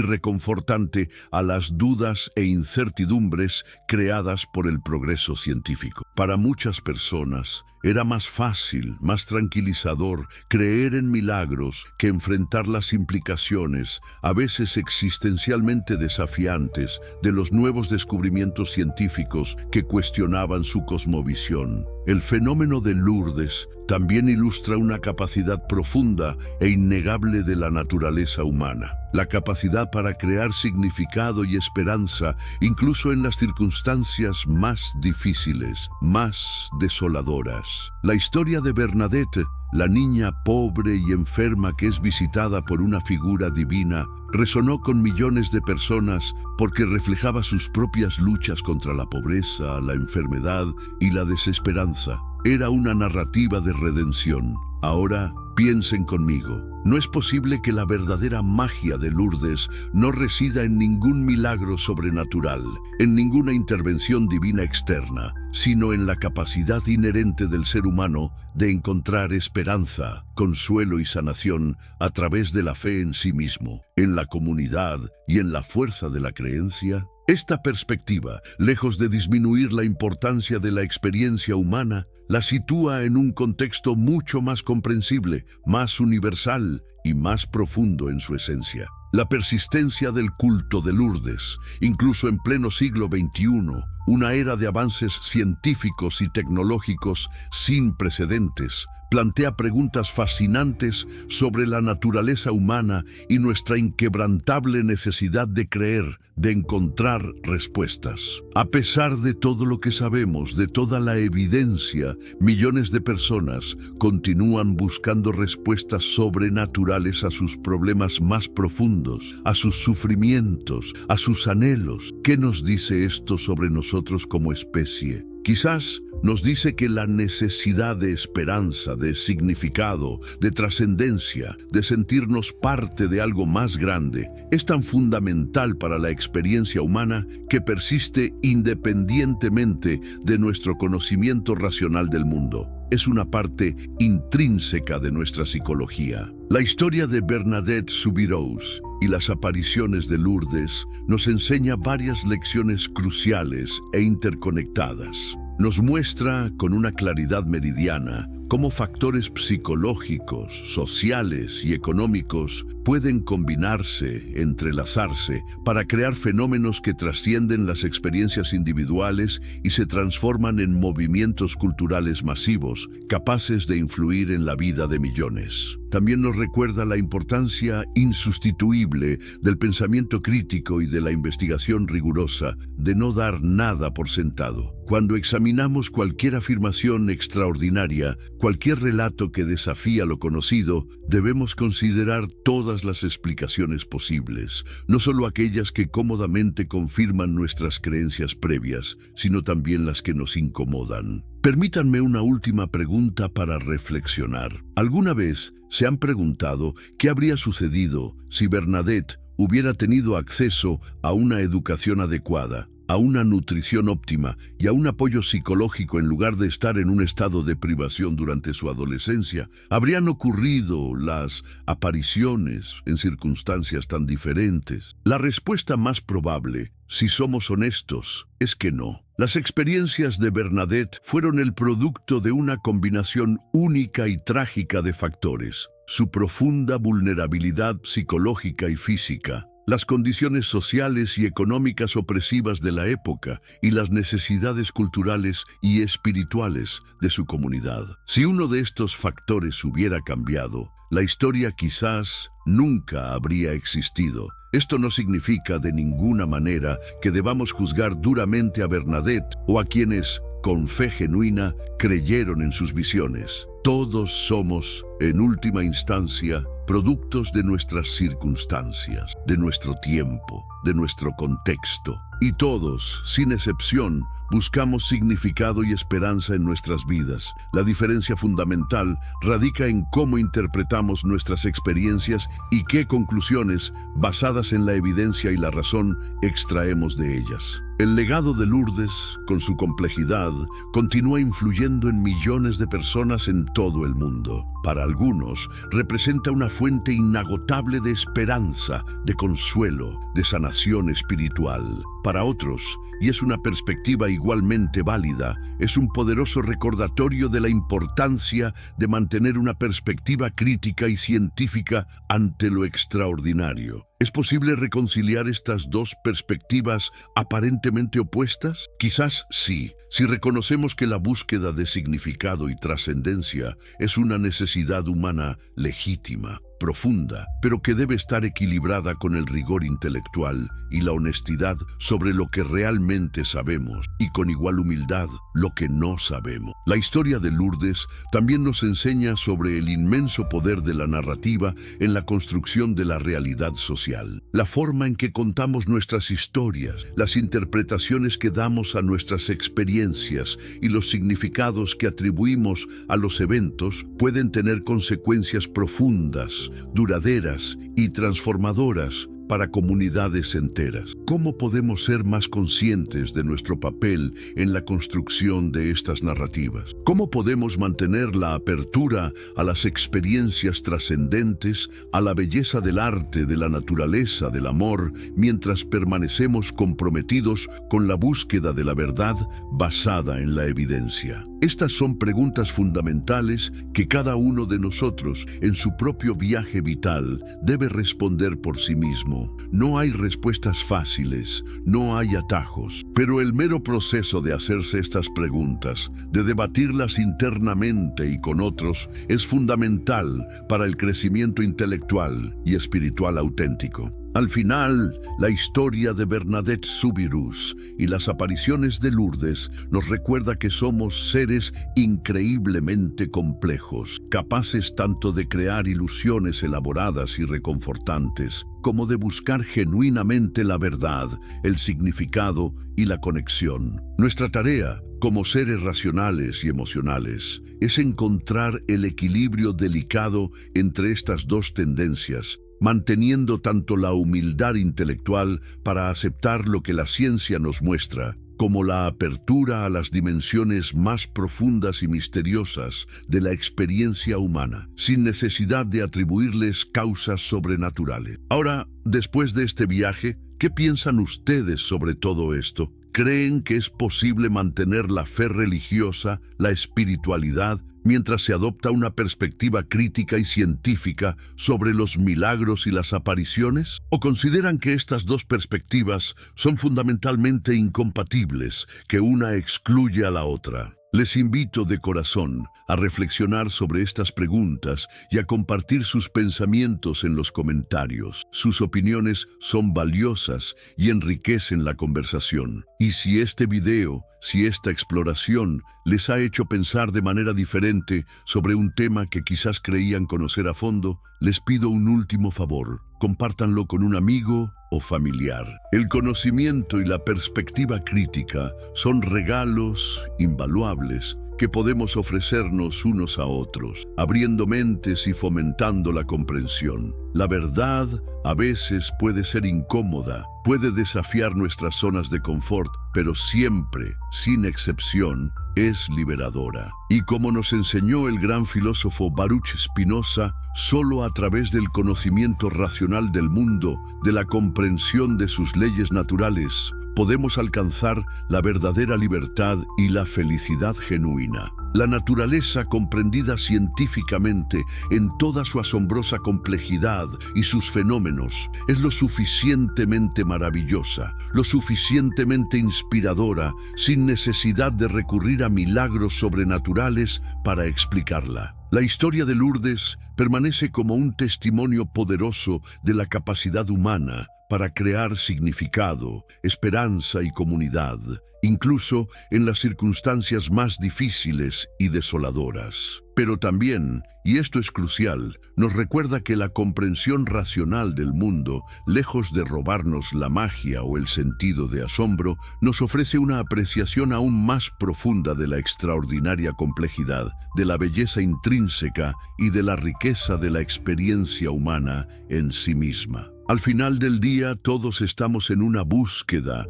reconfortante a las dudas e incertidumbres creadas por el progreso científico. Para muchas personas, era más fácil, más tranquilizador creer en milagros que enfrentar las implicaciones, a veces existencialmente desafiantes, de los nuevos descubrimientos científicos que cuestionaban su cosmovisión. El fenómeno de Lourdes también ilustra una capacidad profunda e innegable de la naturaleza humana. La capacidad para crear significado y esperanza, incluso en las circunstancias más difíciles, más desoladoras. La historia de Bernadette, la niña pobre y enferma que es visitada por una figura divina, resonó con millones de personas porque reflejaba sus propias luchas contra la pobreza, la enfermedad y la desesperanza. Era una narrativa de redención. Ahora, piensen conmigo. No es posible que la verdadera magia de Lourdes no resida en ningún milagro sobrenatural, en ninguna intervención divina externa, sino en la capacidad inherente del ser humano de encontrar esperanza, consuelo y sanación a través de la fe en sí mismo, en la comunidad y en la fuerza de la creencia. Esta perspectiva, lejos de disminuir la importancia de la experiencia humana, la sitúa en un contexto mucho más comprensible, más universal y más profundo en su esencia. La persistencia del culto de Lourdes, incluso en pleno siglo XXI, una era de avances científicos y tecnológicos sin precedentes, plantea preguntas fascinantes sobre la naturaleza humana y nuestra inquebrantable necesidad de creer, de encontrar respuestas. A pesar de todo lo que sabemos, de toda la evidencia, millones de personas continúan buscando respuestas sobrenaturales a sus problemas más profundos, a sus sufrimientos, a sus anhelos. ¿Qué nos dice esto sobre nosotros como especie? Quizás nos dice que la necesidad de esperanza, de significado, de trascendencia, de sentirnos parte de algo más grande, es tan fundamental para la experiencia humana que persiste independientemente de nuestro conocimiento racional del mundo. Es una parte intrínseca de nuestra psicología. La historia de Bernadette Soubirous y las apariciones de Lourdes nos enseña varias lecciones cruciales e interconectadas. Nos muestra con una claridad meridiana cómo factores psicológicos, sociales y económicos pueden combinarse, entrelazarse, para crear fenómenos que trascienden las experiencias individuales y se transforman en movimientos culturales masivos, capaces de influir en la vida de millones. También nos recuerda la importancia insustituible del pensamiento crítico y de la investigación rigurosa, de no dar nada por sentado. Cuando examinamos cualquier afirmación extraordinaria, cualquier relato que desafía lo conocido, debemos considerar todas las explicaciones posibles, no solo aquellas que cómodamente confirman nuestras creencias previas, sino también las que nos incomodan. Permítanme una última pregunta para reflexionar. ¿Alguna vez se han preguntado qué habría sucedido si Bernadette hubiera tenido acceso a una educación adecuada, a una nutrición óptima y a un apoyo psicológico en lugar de estar en un estado de privación durante su adolescencia, ¿habrían ocurrido las apariciones en circunstancias tan diferentes? La respuesta más probable, si somos honestos, es que no. Las experiencias de Bernadette fueron el producto de una combinación única y trágica de factores: su profunda vulnerabilidad psicológica y física, las condiciones sociales y económicas opresivas de la época y las necesidades culturales y espirituales de su comunidad. Si uno de estos factores hubiera cambiado, la historia quizás nunca habría existido. Esto no significa de ninguna manera que debamos juzgar duramente a Bernadette o a quienes, con fe genuina, creyeron en sus visiones. Todos somos, en última instancia, productos de nuestras circunstancias, de nuestro tiempo, de nuestro contexto. Y todos, sin excepción, buscamos significado y esperanza en nuestras vidas. La diferencia fundamental radica en cómo interpretamos nuestras experiencias y qué conclusiones, basadas en la evidencia y la razón, extraemos de ellas. El legado de Lourdes, con su complejidad, continúa influyendo en millones de personas en todo el mundo. Para algunos, representa una fuente inagotable de esperanza, de consuelo, de sanación espiritual. Para otros, y es una perspectiva igualmente válida, es un poderoso recordatorio de la importancia de mantener una perspectiva crítica y científica ante lo extraordinario. ¿Es posible reconciliar estas dos perspectivas aparentemente opuestas? Quizás sí, si reconocemos que la búsqueda de significado y trascendencia es una necesidad humana legítima, profunda, pero que debe estar equilibrada con el rigor intelectual y la honestidad sobre lo que realmente sabemos, y con igual humildad lo que no sabemos. La historia de Lourdes también nos enseña sobre el inmenso poder de la narrativa en la construcción de la realidad social. La forma en que contamos nuestras historias, las interpretaciones que damos a nuestras experiencias y los significados que atribuimos a los eventos pueden tener consecuencias profundas, duraderas y transformadoras para comunidades enteras. ¿Cómo podemos ser más conscientes de nuestro papel en la construcción de estas narrativas? ¿Cómo podemos mantener la apertura a las experiencias trascendentes, a la belleza del arte, de la naturaleza, del amor, mientras permanecemos comprometidos con la búsqueda de la verdad basada en la evidencia? Estas son preguntas fundamentales que cada uno de nosotros, en su propio viaje vital, debe responder por sí mismo. No hay respuestas fáciles, no hay atajos, pero el mero proceso de hacerse estas preguntas, de debatirlas internamente y con otros, es fundamental para el crecimiento intelectual y espiritual auténtico. Al final, la historia de Bernadette Soubirous y las apariciones de Lourdes nos recuerda que somos seres increíblemente complejos, capaces tanto de crear ilusiones elaboradas y reconfortantes, como de buscar genuinamente la verdad, el significado y la conexión. Nuestra tarea, como seres racionales y emocionales, es encontrar el equilibrio delicado entre estas dos tendencias, manteniendo tanto la humildad intelectual para aceptar lo que la ciencia nos muestra, como la apertura a las dimensiones más profundas y misteriosas de la experiencia humana, sin necesidad de atribuirles causas sobrenaturales. Ahora, después de este viaje, ¿qué piensan ustedes sobre todo esto? ¿Creen que es posible mantener la fe religiosa, la espiritualidad, mientras se adopta una perspectiva crítica y científica sobre los milagros y las apariciones? ¿O consideran que estas dos perspectivas son fundamentalmente incompatibles, que una excluye a la otra? Les invito de corazón a reflexionar sobre estas preguntas y a compartir sus pensamientos en los comentarios. Sus opiniones son valiosas y enriquecen la conversación. Y si este video, si esta exploración les ha hecho pensar de manera diferente sobre un tema que quizás creían conocer a fondo, les pido un último favor: compártanlo con un amigo o familiar. El conocimiento y la perspectiva crítica son regalos invaluables que podemos ofrecernos unos a otros, abriendo mentes y fomentando la comprensión. La verdad a veces puede ser incómoda, puede desafiar nuestras zonas de confort, pero siempre, sin excepción, es liberadora. Y como nos enseñó el gran filósofo Baruch Spinoza, solo a través del conocimiento racional del mundo, de la comprensión de sus leyes naturales, podemos alcanzar la verdadera libertad y la felicidad genuina. La naturaleza comprendida científicamente en toda su asombrosa complejidad y sus fenómenos es lo suficientemente maravillosa, lo suficientemente inspiradora, sin necesidad de recurrir a milagros sobrenaturales para explicarla. La historia de Lourdes permanece como un testimonio poderoso de la capacidad humana para crear significado, esperanza y comunidad, incluso en las circunstancias más difíciles y desoladoras. Pero también, y esto es crucial, nos recuerda que la comprensión racional del mundo, lejos de robarnos la magia o el sentido de asombro, nos ofrece una apreciación aún más profunda de la extraordinaria complejidad, de la belleza intrínseca y de la riqueza de la experiencia humana en sí misma. Al final del día, todos estamos en una búsqueda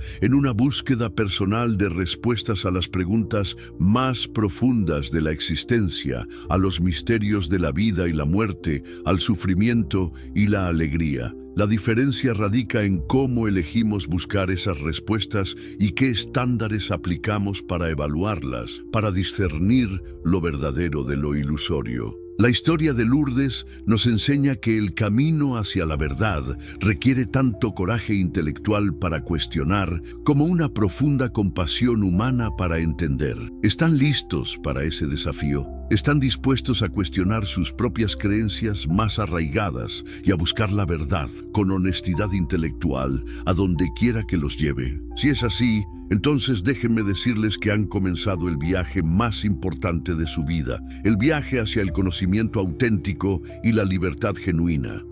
personal de respuestas a las preguntas más profundas de la existencia, a los misterios de la vida y la muerte, al sufrimiento y la alegría. La diferencia radica en cómo elegimos buscar esas respuestas y qué estándares aplicamos para evaluarlas, para discernir lo verdadero de lo ilusorio. La historia de Lourdes nos enseña que el camino hacia la verdad requiere tanto coraje intelectual para cuestionar como una profunda compasión humana para entender. ¿Están listos para ese desafío? ¿Están dispuestos a cuestionar sus propias creencias más arraigadas y a buscar la verdad con honestidad intelectual a donde quiera que los lleve? Si es así, entonces déjenme decirles que han comenzado el viaje más importante de su vida, el viaje hacia el conocimiento auténtico y la libertad genuina.